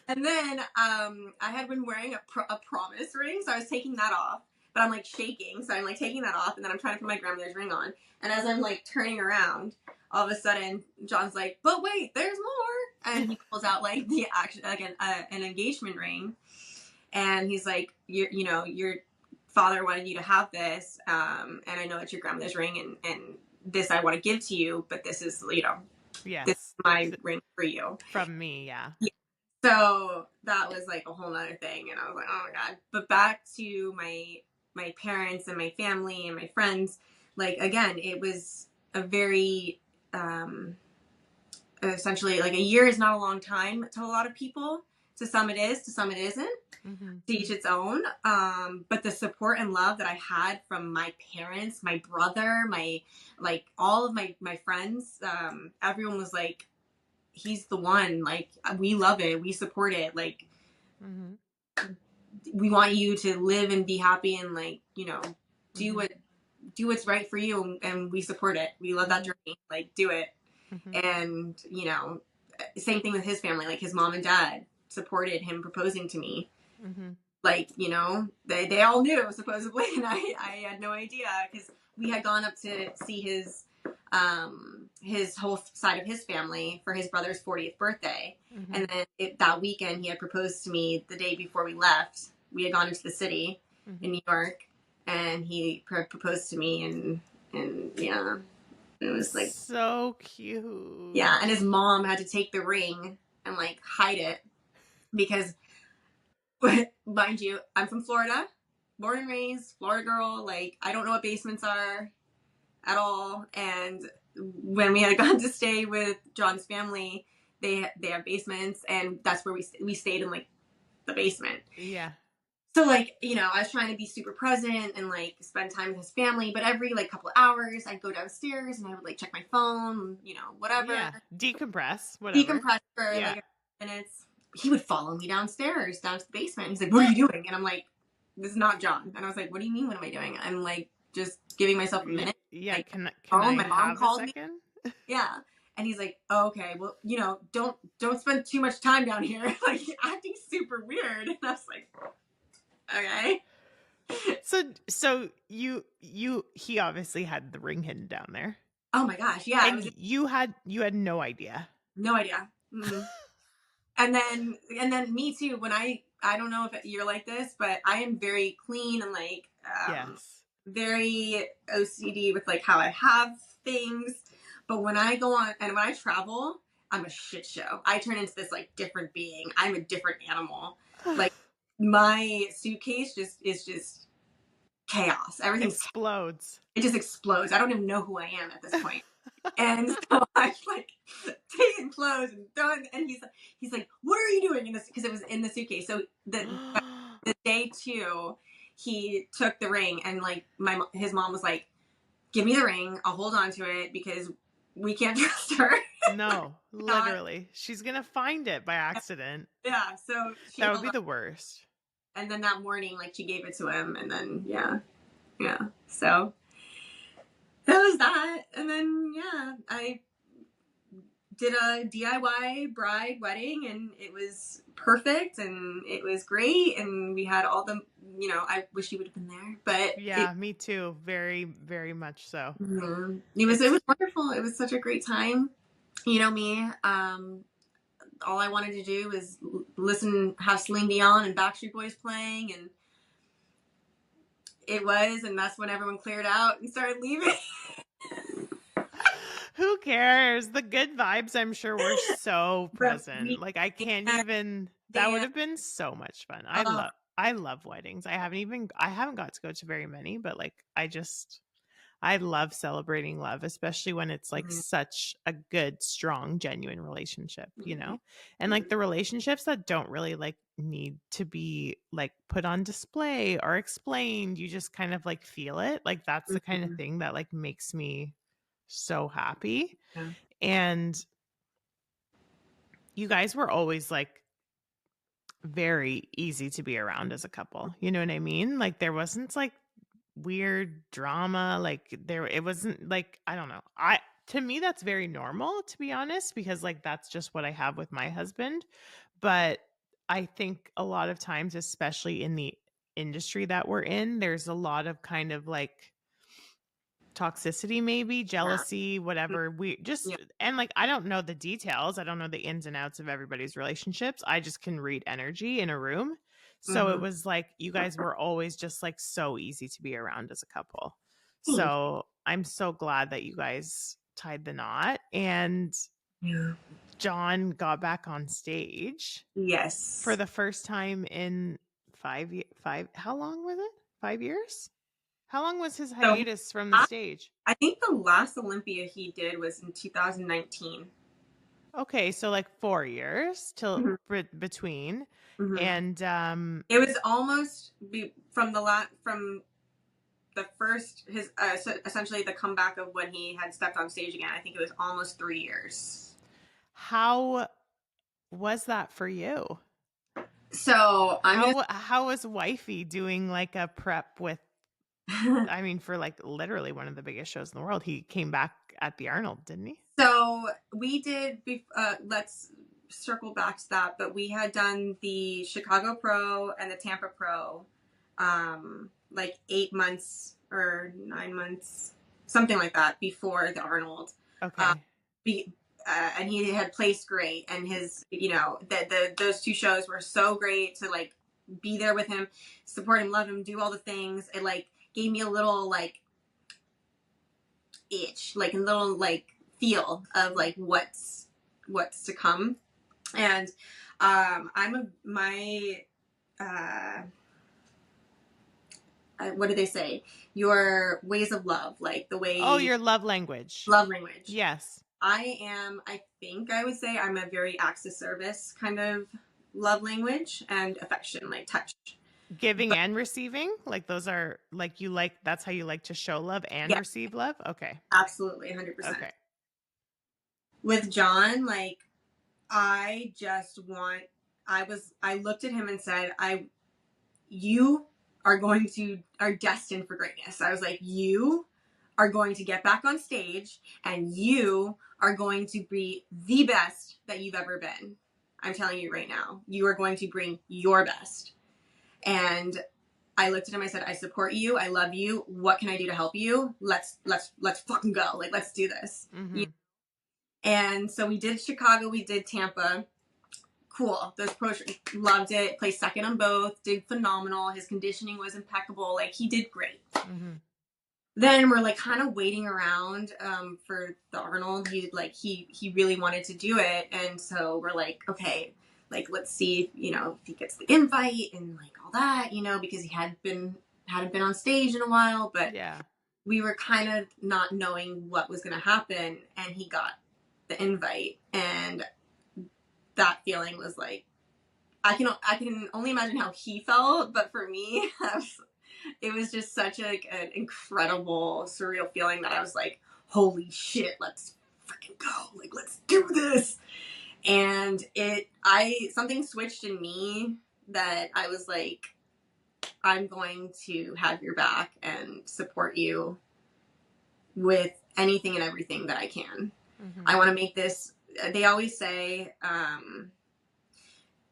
And then I had been wearing a promise ring, so I was taking that off, but I'm like shaking, so I'm like taking that off, and then I'm trying to put my grandmother's ring on. And as I'm like turning around, all of a sudden John's like, but wait, there's more. And he pulls out like the action, like an engagement ring, and he's like, you know, your father wanted you to have this, and I know it's your grandmother's ring, and this I want to give to you, but this is, you know, yes, this is my ring for you from me. Yeah. So that was like a whole nother thing, and I was like, oh my god. But back to my parents and my family and my friends, like, again, it was a very essentially, like, a year is not a long time to a lot of people. To some it is, to some it isn't. Mm-hmm. To each its own. But the support and love that I had from my parents, my brother, like all of my friends, everyone was like, he's the one. Like, we love it, we support it. Like, mm-hmm. We want you to live and be happy, and like, you know, do what's right for you, and we support it. We love that journey. Like, do it. Mm-hmm. And, you know, same thing with his family. Like, his mom and dad supported him proposing to me. Mm-hmm. Like, you know, they all knew, supposedly, and I had no idea, because we had gone up to see his whole side of his family for his brother's 40th birthday. Mm-hmm. And then that weekend he had proposed to me the day before we left. We had gone into the city, mm-hmm. in New York, and he proposed to me, and yeah, it was like so cute. Yeah. And his mom had to take the ring and like hide it, because mind you, I'm from Florida, born and raised Florida girl. Like, I don't know what basements are at all. And when we had gone to stay with John's family, they have basements, and that's where we stayed, in like the basement. Yeah. So, like, you know, I was trying to be super present and like spend time with his family, but every like couple of hours I'd go downstairs and I would like check my phone, you know, whatever. Yeah. Decompress, whatever. Decompress for like a few minutes. He would follow me downstairs, down to the basement. He's like, what are you doing? And I'm like, this is not John. And I was like, what do you mean, what am I doing? I'm like, just giving myself a minute. Yeah, like, can I my mom called me. Yeah. And he's like, oh, okay, well, you know, don't spend too much time down here. Like, acting super weird. And I was like, okay. So he obviously had the ring hidden down there. Oh my gosh, yeah. And you had no idea. No idea. Mm-hmm. And then me too, when I don't know if you're like this, but I am very clean and like yes. very OCD with like how I have things. But when I go on and when I travel, I'm a shit show. I turn into this like different being. I'm a different animal. Like, my suitcase is just chaos. Everything explodes. It just explodes. I don't even know who I am at this point. And so I like taking clothes and throwing, and he's like, what are you doing in this? Because it was in the suitcase. So the day 2, he took the ring, and like his mom was like, give me the ring. I'll hold on to it because we can't trust her. No, Not, literally. She's going to find it by accident. yeah. So she That would held be on. the worst. And then that morning, like she gave it to him. And then, yeah. Yeah. So that was that. And then, yeah, I did a DIY bride wedding and it was perfect and it was great. And we had all the, I wish he would have been there, but Yeah, me too. Very, very much so. it was wonderful. It was such a great time. You know me, all I wanted to do was have Celine Dion and Backstreet Boys playing, and and that's when everyone cleared out and started leaving. Who cares? The good vibes, I'm sure, were so present. Like I can't even. That would have been so much fun. I love weddings. I haven't got to go to very many, but like I love celebrating love, especially when it's like such a good, strong, genuine relationship, and like the relationships that don't really like need to be like put on display or explained. You just kind of like feel it. Like that's the kind of thing that like makes me so happy. Yeah. And you guys were always like very easy to be around as a couple. You know what I mean? Like there wasn't like weird drama. Like it wasn't like, I don't know. To me, that's very normal, to be honest, because like that's just what I have with my husband. But I think a lot of times, especially in the industry that we're in, there's a lot of kind of like toxicity, maybe jealousy, whatever. We just, Yeah. and like I don't know the details, I don't know the ins and outs of everybody's relationships. I just can read energy in a room. So it was like you guys were always just like so easy to be around as a couple. So I'm so glad that you guys tied the knot. And John got back on stage Yes. for the first time in 5 how long was it? 5 years? How long was his hiatus from the stage? I think the last Olympia he did was in 2019. Okay, so like 4 years till between. And it was almost from the first essentially the comeback of when he had stepped on stage again. I think it was almost 3 years. How was that for you? So how was wifey doing like a prep with I mean, for like literally one of the biggest shows in the world? He came back at the Arnold, didn't he? So we did, let's circle back to that, but we had done the Chicago Pro and the Tampa Pro, like 8 months or 9 months, something like that, before the Arnold. Okay. And he had placed great, and his, those two shows were so great to like be there with him, support him, love him, do all the things. It like gave me a little like itch, like a little like feel of like what's to come. And what do they say? Your ways of love, like the way. Oh, your love language. Love language. Yes. I think I would say I'm a very acts of service kind of love language, and affection, like touch. Giving and receiving, like those are like that's how you like to show love and receive love. Okay. Absolutely, 100%. Okay. With John, like I looked at him and said, you are destined for greatness. I was like, you are going to get back on stage and you are going to be the best that you've ever been. I'm telling you right now, you are going to bring your best. And I looked at him, I said, I support you. I love you. What can I do to help you? Let's fucking go. Like, let's do this. And so we did Chicago, we did Tampa. Cool. Those pros loved it. Placed second on both. Did phenomenal. His conditioning was impeccable. Like he did great. Then we're like kind of waiting around for the Arnold. He really wanted to do it, and so we're like, okay, like let's see, if he gets the invite and like all that, because he hadn't been on stage in a while, but we were kind of not knowing what was going to happen, and he got the invite, and that feeling was like, I can only imagine how he felt, but for me, it was just such an incredible, surreal feeling that I was like, holy shit, let's freaking go. Like, let's do this. And something switched in me that I was like, I'm going to have your back and support you with anything and everything that I can. Mm-hmm. I want to make this, they always say,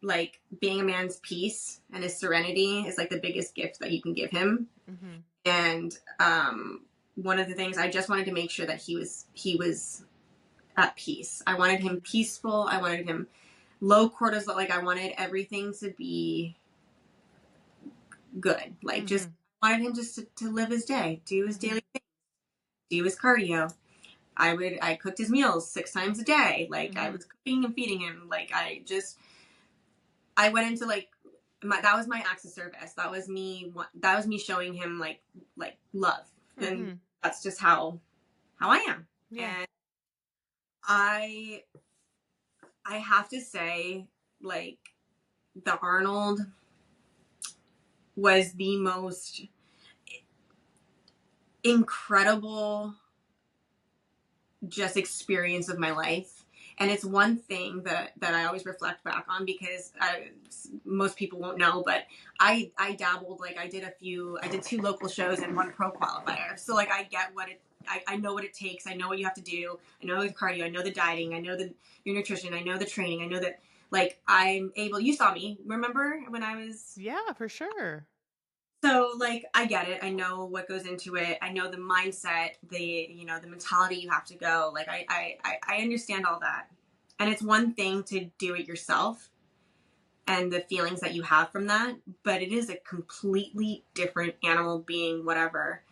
like being a man's peace and his serenity is like the biggest gift that you can give him. Mm-hmm. And one of the things, I just wanted to make sure that he was at peace. I wanted him peaceful. I wanted him low cortisol. Like I wanted everything to be good. Like mm-hmm. just wanted him just to live his day, do his daily things, do his cardio. I cooked his meals 6 times a day. Like mm-hmm. I was cooking and feeding him. Like I went into like that was my acts of service. That was me showing him like love. Mm-hmm. And that's just how I am. Yeah. And I have to say, like, the Arnold was the most incredible just experience of my life. And it's one thing that I always reflect back on, because most people won't know, but I dabbled, like I did 2 local shows and 1 pro qualifier. So like I get I know what it takes. I know what you have to do. I know the cardio. I know the dieting. I know your nutrition. I know the training. I know that, like, I'm able, you saw me, remember when I was. Yeah, for sure. So like, I get it. I know what goes into it. I know the mindset, the mentality you have to go. Like I understand all that. And it's one thing to do it yourself and the feelings that you have from that, but it is a completely different animal being, whatever,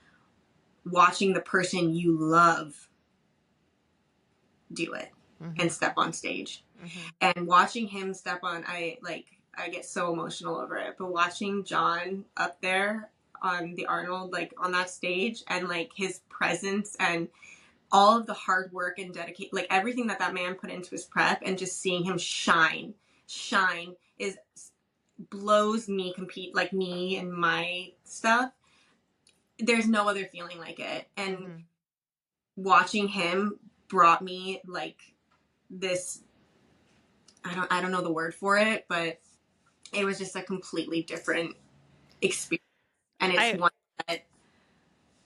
watching the person you love do it mm-hmm. and step on stage. Mm-hmm. And watching him step on, I get so emotional over it, but watching John up there on the Arnold, like on that stage, and like his presence and all of the hard work and dedication, like everything that man put into his prep, and just seeing him shine blows me, compete like me and my stuff. There's no other feeling like it. And mm-hmm. watching him brought me like this, I don't know the word for it, but it was just a completely different experience. And it's one that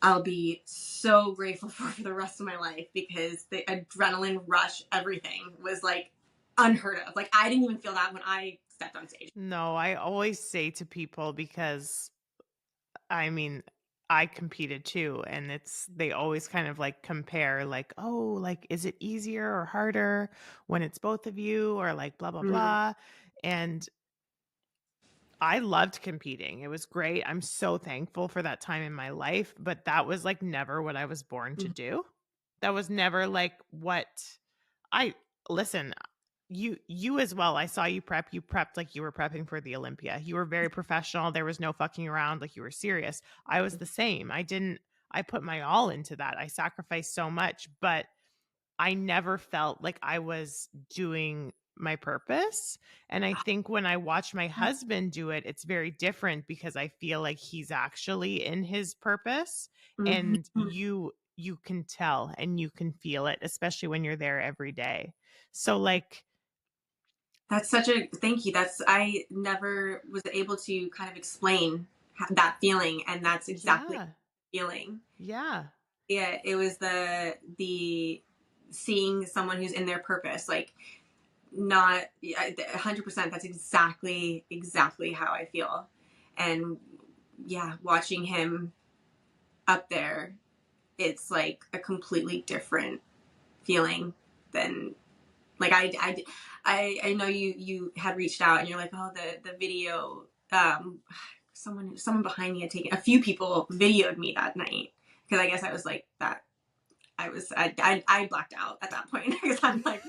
I'll be so grateful for the rest of my life, because the adrenaline rush, everything was like unheard of. Like I didn't even feel that when I stepped on stage. No, I always say to people, because I mean, I competed too, and they always kind of like compare, like, oh, like, is it easier or harder when it's both of you, or like blah, blah, mm-hmm. blah. And I loved competing. It was great. I'm so thankful for that time in my life, but that was like never what I was born to do. That was never like what listen, you as well. I saw you prep. You prepped like you were prepping for the Olympia. You were very professional. There was no fucking around. Like you were serious. I was the same. I put my all into that. I sacrificed so much, but I never felt like I was doing my purpose. And I think when I watch my husband do it, it's very different, because I feel like he's actually in his purpose. Mm-hmm. And you can tell and you can feel it, especially when you're there every day. So like, that's such a, thank you. I never was able to kind of explain that feeling. And that's exactly the feeling. Yeah. Yeah. It was the seeing someone who's in their purpose, like, not 100%. That's exactly how I feel. And yeah, watching him up there, it's like a completely different feeling than, like, I know you had reached out and you're like, oh, the video, someone behind me had taken, a few people videoed me that night, because I guess I was like that. I blacked out at that point, because I'm like,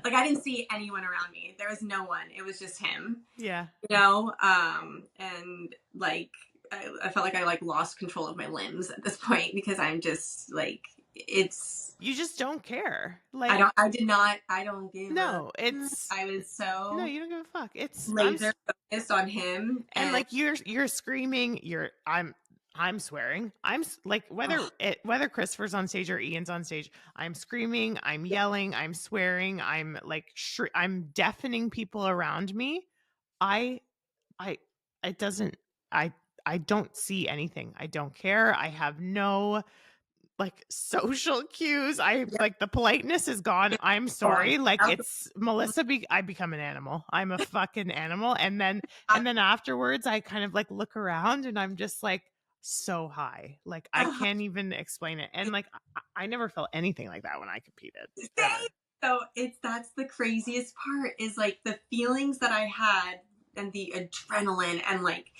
like I didn't see anyone around me. There was no one. It was just him. Yeah. And like I felt like I like lost control of my limbs at this point, because I'm just like, it's, You just don't care. I don't give a, No, it's I was no, so you don't give a fuck. laser focused on him. and And like you're screaming, I'm swearing. Like oh, whether Christopher's on stage or Ian's on stage, I'm screaming, I'm yeah, yelling, I'm swearing, I'm like I'm deafening people around me. I I it doesn't I I don't see anything. I don't care. I have no like social cues. I yeah, like the politeness is gone. it's I'm gone. sorry. Like Out the- it's Melissa I become an animal. I'm a fucking animal. I- And then afterwards I kind of like look around and I'm just like so high. Like I can't even explain it. And like I never felt anything like that when I competed ever. So that's the craziest part is like the feelings that I had and the adrenaline and like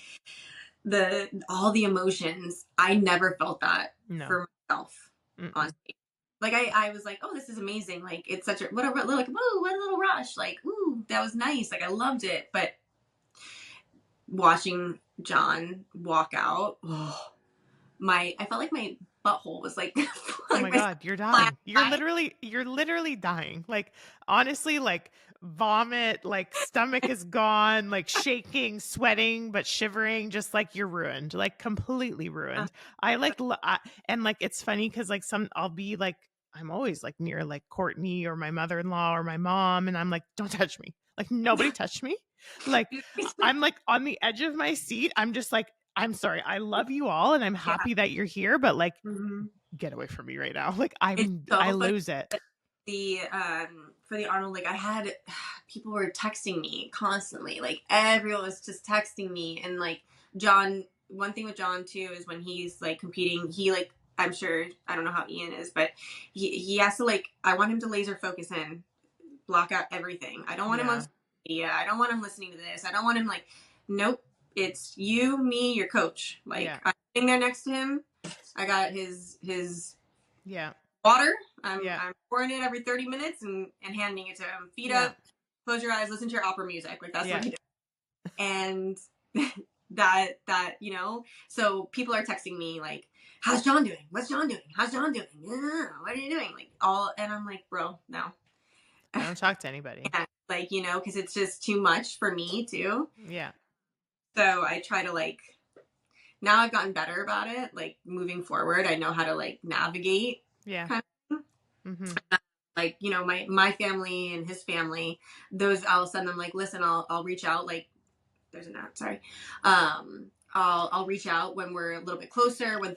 all the emotions. I never felt that No. for myself on Mm-mm. stage. Like I was like, oh, this is amazing. Like it's such a what a like woo, what a little rush. Like ooh, that was nice. Like I loved it. But watching John walk out, oh, I felt like my butthole was like Oh like my my God, you're flat. dying. You're literally dying. Like honestly, like vomit, like stomach is gone, like shaking, sweating, but shivering, just like you're ruined, like completely ruined. I like, and like it's funny because like I'll be like, I'm always like near like Courtney or my mother-in-law or my mom, and I'm like, don't touch me. Like nobody touch me. Like I'm like on the edge of my seat. I'm just like, I'm sorry. I love you all and I'm Yeah. happy that you're here, but like Mm-hmm. get away from me right now. Like It's I so funny. lose it. The for the Arnold, like I had people were texting me constantly. Like everyone was just texting me, and like John. One thing with John too is when he's like competing, he like I'm sure I don't know how Ian is, but he has to like I want him to laser focus in, block out everything. I don't want him on Yeah. social media. I don't want him listening to this. I don't want him like nope. It's you, me, your coach. Like Yeah. I'm sitting there next to him. I got his Yeah. water. Yeah. I'm pouring it every 30 minutes and handing it to him. Feet Yeah. up, close your eyes, listen to your opera music. Like that's what Yeah. he does. And you know, so people are texting me like, how's John doing? What's John doing? How's John doing? What are you doing? Like all, and I'm like, bro, no. I don't talk to anybody. Yeah, like, you know, because it's just too much for me too. Yeah. So I try to like, now I've gotten better about it. Like moving forward, I know how to like navigate Yeah. kind of Mm-hmm. like you know my family and his family those I'll send them like listen I'll reach out like there's an app sorry I'll reach out when we're a little bit closer when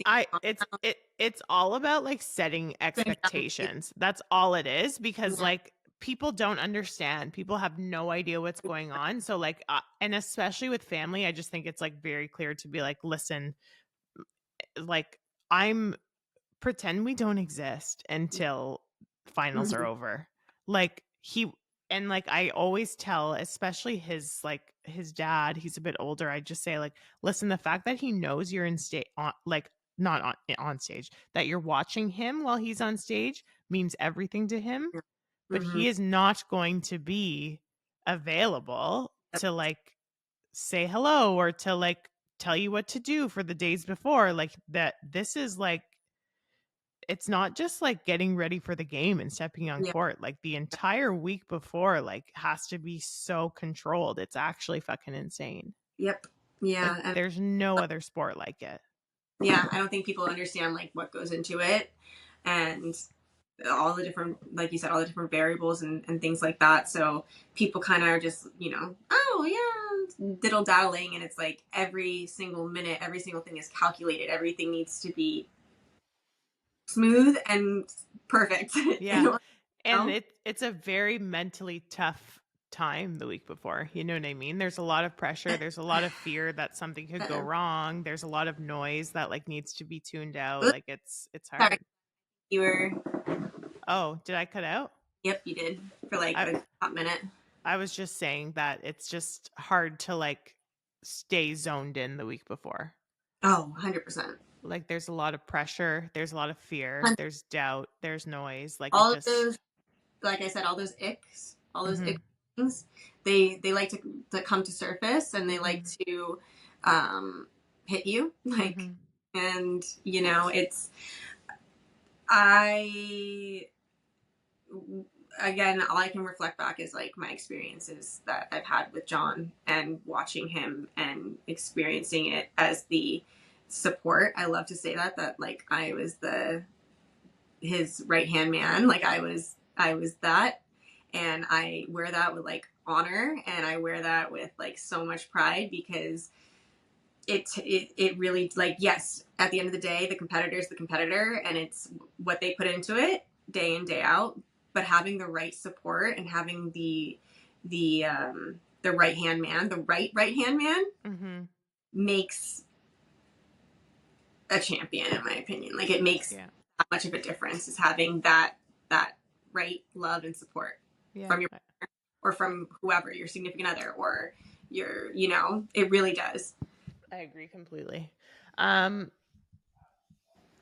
It's all about like setting things expectations. That's all it is because like people don't understand. People have no idea what's going on. So like and especially with family, I just think it's like very clear to be like, listen, like I'm pretend we don't exist until finals are over. Like and like I always tell, especially his dad, he's a bit older. I just say like, listen, the fact that he knows you're in state on like not on stage, that you're watching him while he's on stage means everything to him, but mm-hmm. he is not going to be available to like say hello or to like tell you what to do for the days before. Like that this is like it's not just like getting ready for the game and stepping on Yeah, court. Like the entire week before, like has to be so controlled. It's actually fucking insane. yep, Like yeah, and there's no other sport like it. yeah I don't think people understand like what goes into it and all the different like you said all the different variables and things like that so people kind of are just you know oh yeah diddle daddling and it's like every single minute every single thing is calculated everything needs to be smooth and perfect. Yeah. And Know? it's a very mentally tough time the week before. You know what I mean? There's a lot of pressure. There's a lot of fear that something could go wrong. There's a lot of noise that like needs to be tuned out. Oops, Like it's sorry, hard. you were. Oh, did I cut out? Yep, you did for like I a hot minute. I was just saying that it's just hard to like stay zoned in the week before. Oh, 100%. Like there's a lot of pressure, there's a lot of fear, there's doubt, there's noise. Like it All of just those, like I said, all those icks, all those mm-hmm, ick things, they like to come to surface and they like mm-hmm, to hit you like mm-hmm. and you know it's I again, all I can reflect back is like my experiences that I've had with John and watching him and experiencing it as the support. I love to say that like I was his right hand man. Like I was that, and I wear that with like honor, and I wear that with like so much pride because it really, like, yes, at the end of the day, the competitor is the competitor, and it's what they put into it day in, day out. But having the right support and having the right hand man, the right hand man, Mm-hmm. makes a champion, in my opinion. Like, it makes Yeah. that much of a difference, is having that right love and support Yeah. from your or from whoever, your significant other, or your, it really does. I agree completely.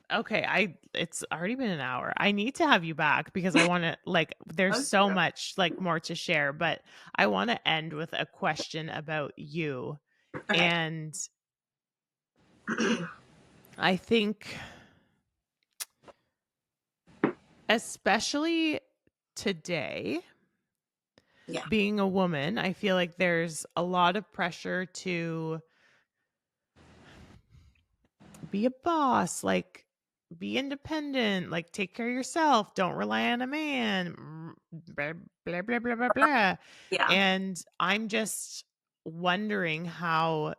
Okay, it's already been an hour. I need to have you back because I want to, like, there's Love so you. much like more to share, but I want to end with a question about you. Okay. And I think especially today, Yeah. being a woman, I feel like there's a lot of pressure to be a boss, like be independent, like take care of yourself, don't rely on a man, blah, blah, blah, blah, blah, blah. Yeah. And I'm just wondering how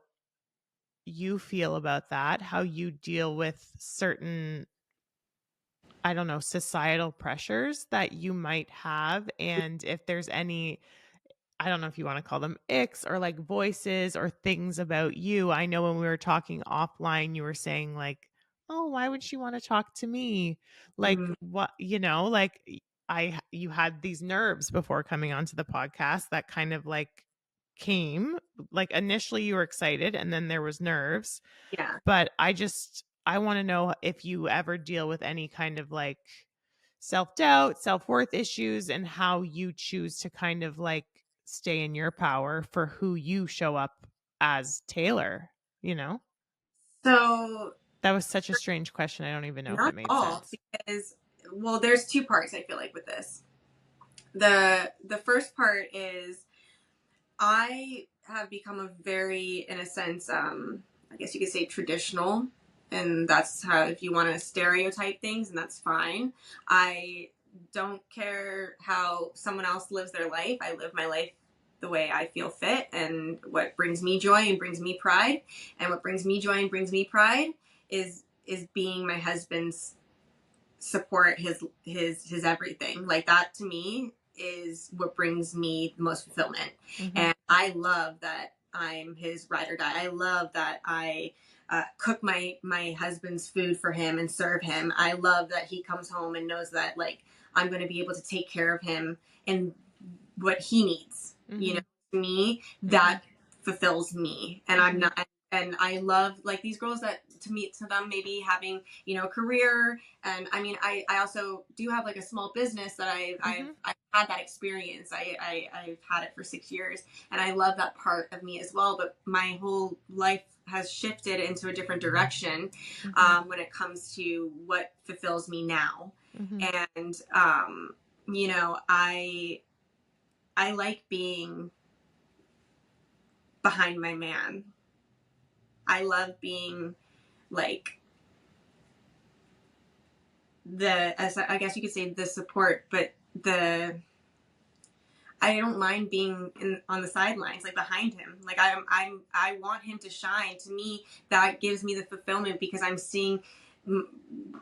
you feel about that, how you deal with certain, I don't know, societal pressures that you might have, and if there's any, I don't know if you want to call them icks or like voices or things about you. I know when we were talking offline, you were saying like, "Oh, why would she want to talk to me?" Like Mm, what, like you had these nerves before coming onto the podcast that kind of like came, like initially you were excited and then there was nerves. yeah. But I want to know if you ever deal with any kind of like self-doubt, self-worth issues, and how you choose to kind of like stay in your power for who you show up as Taylor, you know? So, That was such a strange question. I don't even know if not it made all, sense. because, well, there's two parts, I feel like, with this. The first part is, I have become a very, in a sense, I guess you could say, traditional, and that's how, if you want to stereotype things, and that's fine. I don't care how someone else lives their life. I live my life the way I feel fit, and what brings me joy and brings me pride. And what brings me joy and brings me pride is being my husband's support, his everything. Like, that to me is what brings me the most fulfillment. Mm-hmm. And I love that I'm his ride or die. I love that I cook my husband's food for him and serve him. I love that he comes home and knows that, like, I'm going to be able to take care of him and what he needs. Mm-hmm. To me, that fulfills me. And I'm Mm-hmm. not. And I love, like, these girls that, to them, maybe having, a career. And I mean, I also do have like a small business that Mm-hmm. I've had that experience. I've had it for 6 years, and I love that part of me as well. But my whole life has shifted into a different direction, Mm-hmm. when it comes to what fulfills me now. Mm-hmm. And I like being behind my man. I love being, like, as I guess you could say, the support, but I don't mind being on the sidelines, like behind him. Like, I want him to shine. To me, that gives me the fulfillment, because I'm seeing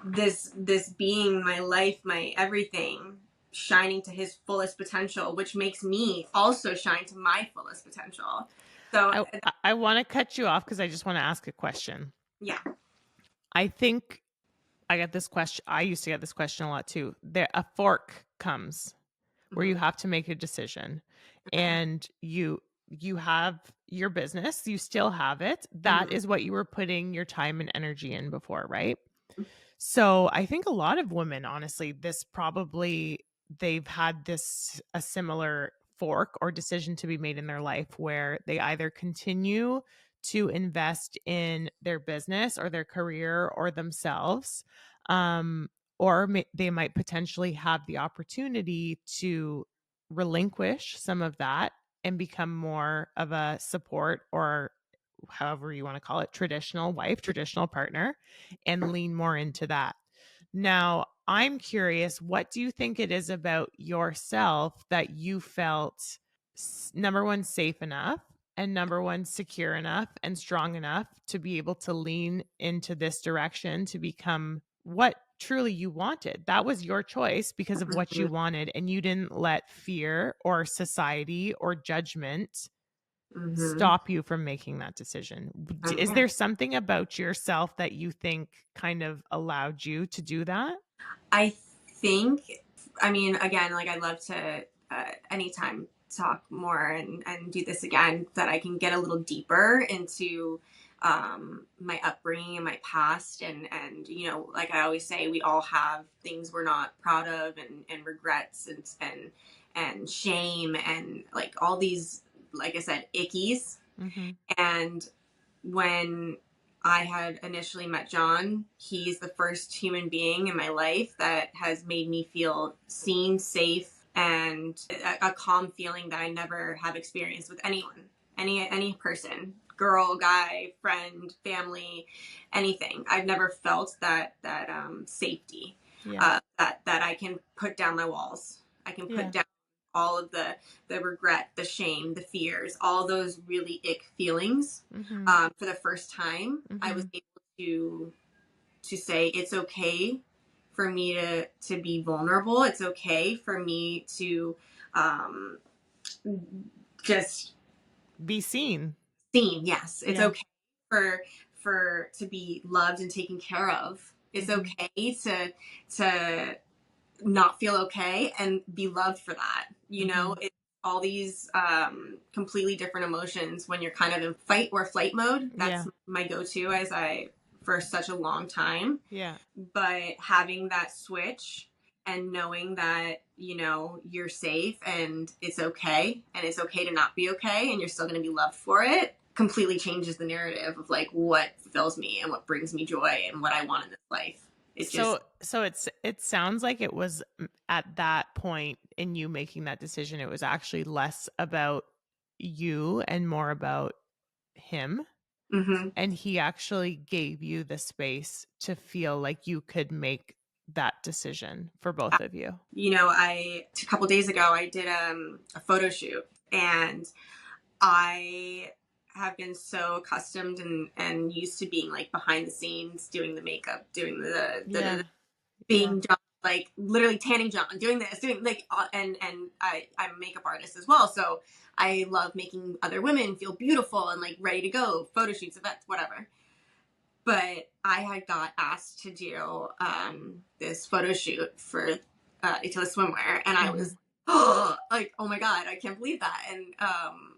this being, my life, my everything, shining to his fullest potential, which makes me also shine to my fullest potential. So, I want to cut you off because I just want to ask a question. yeah. I think I get this question. I used to get this question a lot too. A fork comes where you Mm-hmm. have to make a decision, Okay. and you have your business, you still have it. That Mm-hmm. is what you were putting your time and energy in before, right? So I think a lot of women, honestly, this probably, they've had this a similar fork or decision to be made in their life where they either continue to invest in their business or their career or themselves, or they might potentially have the opportunity to relinquish some of that and become more of a support, or however you want to call it, traditional wife, traditional partner, and lean more into that. Now, I'm curious, what do you think it is about yourself that you felt, number one, safe enough, and number one, secure enough and strong enough to be able to lean into this direction to become what truly you wanted? That was your choice because of what you wanted, and you didn't let fear or society or judgment stop you from making that decision. Is there something about yourself that you think kind of allowed you to do that? I think, I mean, again, like I'd love to anytime talk more and do this again, that I can get a little deeper into my upbringing and my past. And, you know, like I always say, we all have things we're not proud of, and regrets, and shame, and like all these, like I said, ickies. Mm-hmm. And when I had initially met John, he's the first human being in my life that has made me feel seen, safe, and a calm feeling that I never have experienced with anyone, any person, girl, guy, friend, family, anything. I've never felt that safety, Yeah. that I can put down my walls. I can put down all of the regret, the shame, the fears, all those really ick feelings. For the first time, I was able to say it's okay for me to be vulnerable. It's okay for me to just be seen. Yes, it's okay for to be loved and taken care of. It's okay to not feel okay and be loved for that. You know, it's all these completely different emotions when you're kind of in fight or flight mode. That's my go-to as for such a long time. Yeah. But having that switch and knowing that, you know, you're safe and it's okay to not be okay, and you're still going to be loved for it, completely changes the narrative of like what fulfills me and what brings me joy and what I want in this life. So it sounds like it was at that point in you making that decision, it was actually less about you and more about him. And he actually gave you the space to feel like you could make that decision for both of you. You know, a couple days ago, I did a photo shoot, and I have been so accustomed and used to being like behind the scenes, doing the makeup, doing the being John, like literally tanning John, doing this, doing like, and I'm a makeup artist as well. So I love making other women feel beautiful and like ready to go, photo shoots, events, whatever. But I had got asked to do this photo shoot for Italy Swimwear, and I was like, oh my god, I can't believe that. And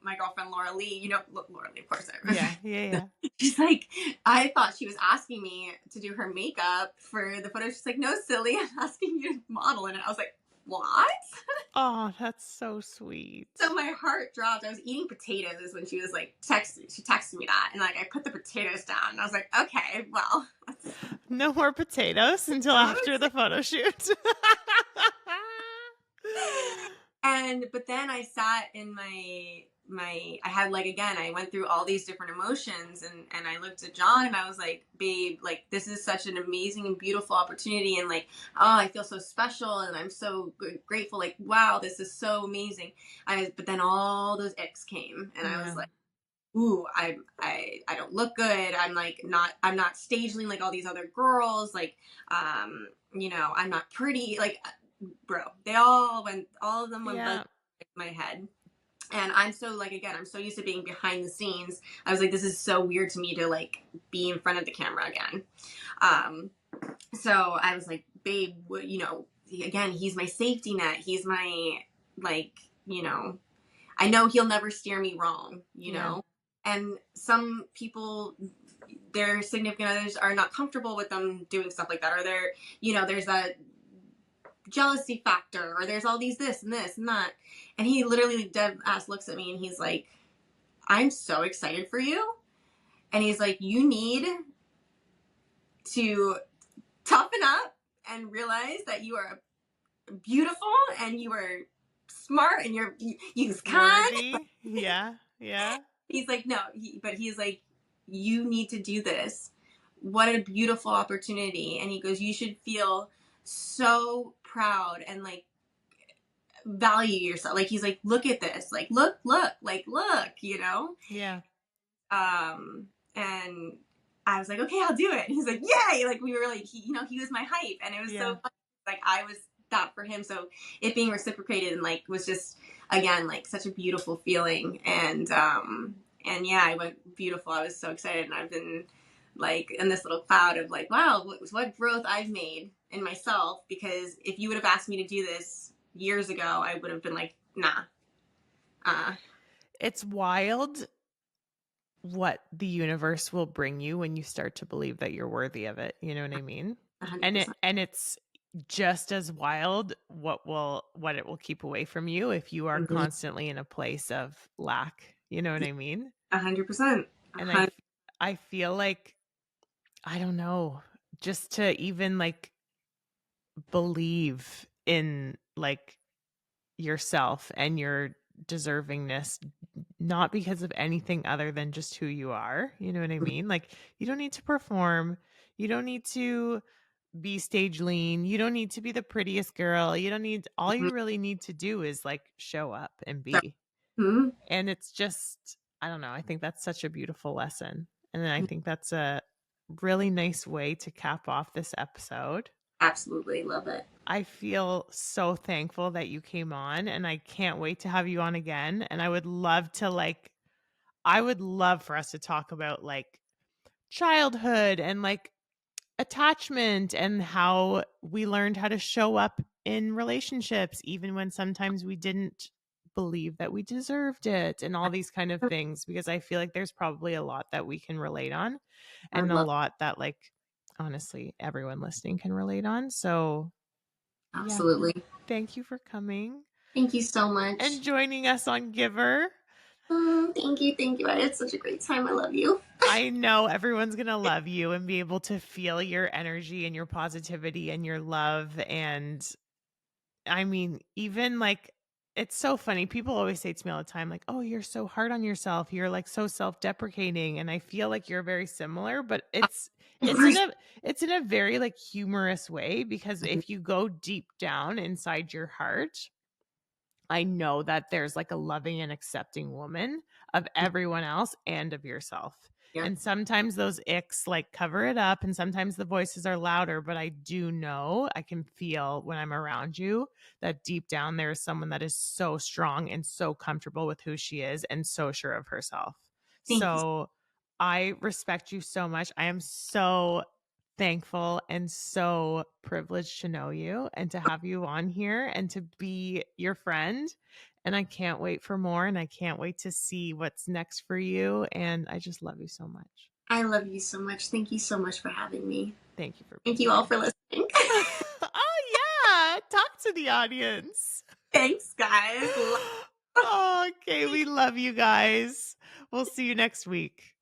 my girlfriend Laura Lee, you know Laura Lee, of course. Yeah. She's like, I thought she was asking me to do her makeup for the photo. She's like, no, silly, I'm asking you to model in it. I was like, what? Oh, that's so sweet. So my heart dropped. I was eating potatoes when she was like she texted me that, and like I put the potatoes down, and I was like, okay, well, no more potatoes until after the photo shoot. But then I sat in I had like, again, I went through all these different emotions, and I looked at John, and I was like, babe, like this is such an amazing and beautiful opportunity, and like, oh, I feel so special, and I'm so grateful, like, wow, this is so amazing. But then all those icks came, and I was like, ooh, I don't look good. I'm not stageling like all these other girls, like, you know, I'm not pretty, like, bro, all of them went in my head. And I'm so, like, again, I'm so used to being behind the scenes. I was like, this is so weird to me to like be in front of the camera again. So I was like, babe, you know, again, he's my safety net. He's my, like, you know, I know he'll never steer me wrong, you know? And some people, their significant others are not comfortable with them doing stuff like that. Or they're, you know, there's that jealousy factor, or there's all these this and that. And he literally dead ass looks at me, and he's like, I'm so excited for you. And he's like, you need to toughen up and realize that you are beautiful and you are smart and you're kind. Worthy. Yeah. Yeah. He's like, no, but he's like, you need to do this. What a beautiful opportunity. And he goes, you should feel so proud and like value yourself. Like he's like, look at this. Like, look, like, look, you know? Yeah. And I was like, okay, I'll do it. And he's like, yay! Like we were like, he was my hype, and it was so fun. Like I was that for him. So it being reciprocated and like was just again like such a beautiful feeling. And yeah, I went beautiful. I was so excited, and I've been like in this little cloud of like, wow, what growth I've made in myself. Because if you would have asked me to do this years ago, I would have been like, nah. It's wild what the universe will bring you when you start to believe that you're worthy of it. You know what I mean? 100%. And it's just as wild what it will keep away from you if you are constantly in a place of lack. You know what I mean? 100%. And I feel like, I don't know, just to even like believe in like yourself and your deservingness, not because of anything other than just who you are. You know what I mean? Like you don't need to perform. You don't need to be stage lean. You don't need to be the prettiest girl. You don't need, all you really need to do is like show up and be. Mm-hmm. And it's just, I don't know. I think that's such a beautiful lesson. And then I think that's a really nice way to cap off this episode. Absolutely love it. I feel so thankful that you came on, and I can't wait to have you on again. And I would love for us to talk about like childhood and like attachment and how we learned how to show up in relationships, even when sometimes we didn't believe that we deserved it, and all these kind of things, because I feel like there's probably a lot that we can relate on, and a lot that like honestly everyone listening can relate on. So absolutely. yeah, thank you for coming. Thank you so much. And joining us on GIVR. Thank you. I had such a great time. I love you. I know everyone's going to love you and be able to feel your energy and your positivity and your love. And I mean, even like, it's so funny. People always say to me all the time, like, oh, you're so hard on yourself. You're like so self-deprecating. And I feel like you're very similar, but it's in a very like humorous way, because if you go deep down inside your heart, I know that there's like a loving and accepting woman of everyone else and of yourself. Yeah. And sometimes those icks like cover it up, and sometimes the voices are louder, but I do know, I can feel when I'm around you that deep down there is someone that is so strong and so comfortable with who she is and so sure of herself. So I respect you so much. I am so thankful and so privileged to know you and to have you on here and to be your friend. And I can't wait for more, and I can't wait to see what's next for you. And I just love you so much. I love you so much. Thank you so much for having me. Thank you Thank you all for listening. Oh yeah, talk to the audience. Thanks, guys. Okay, we love you guys. We'll see you next week.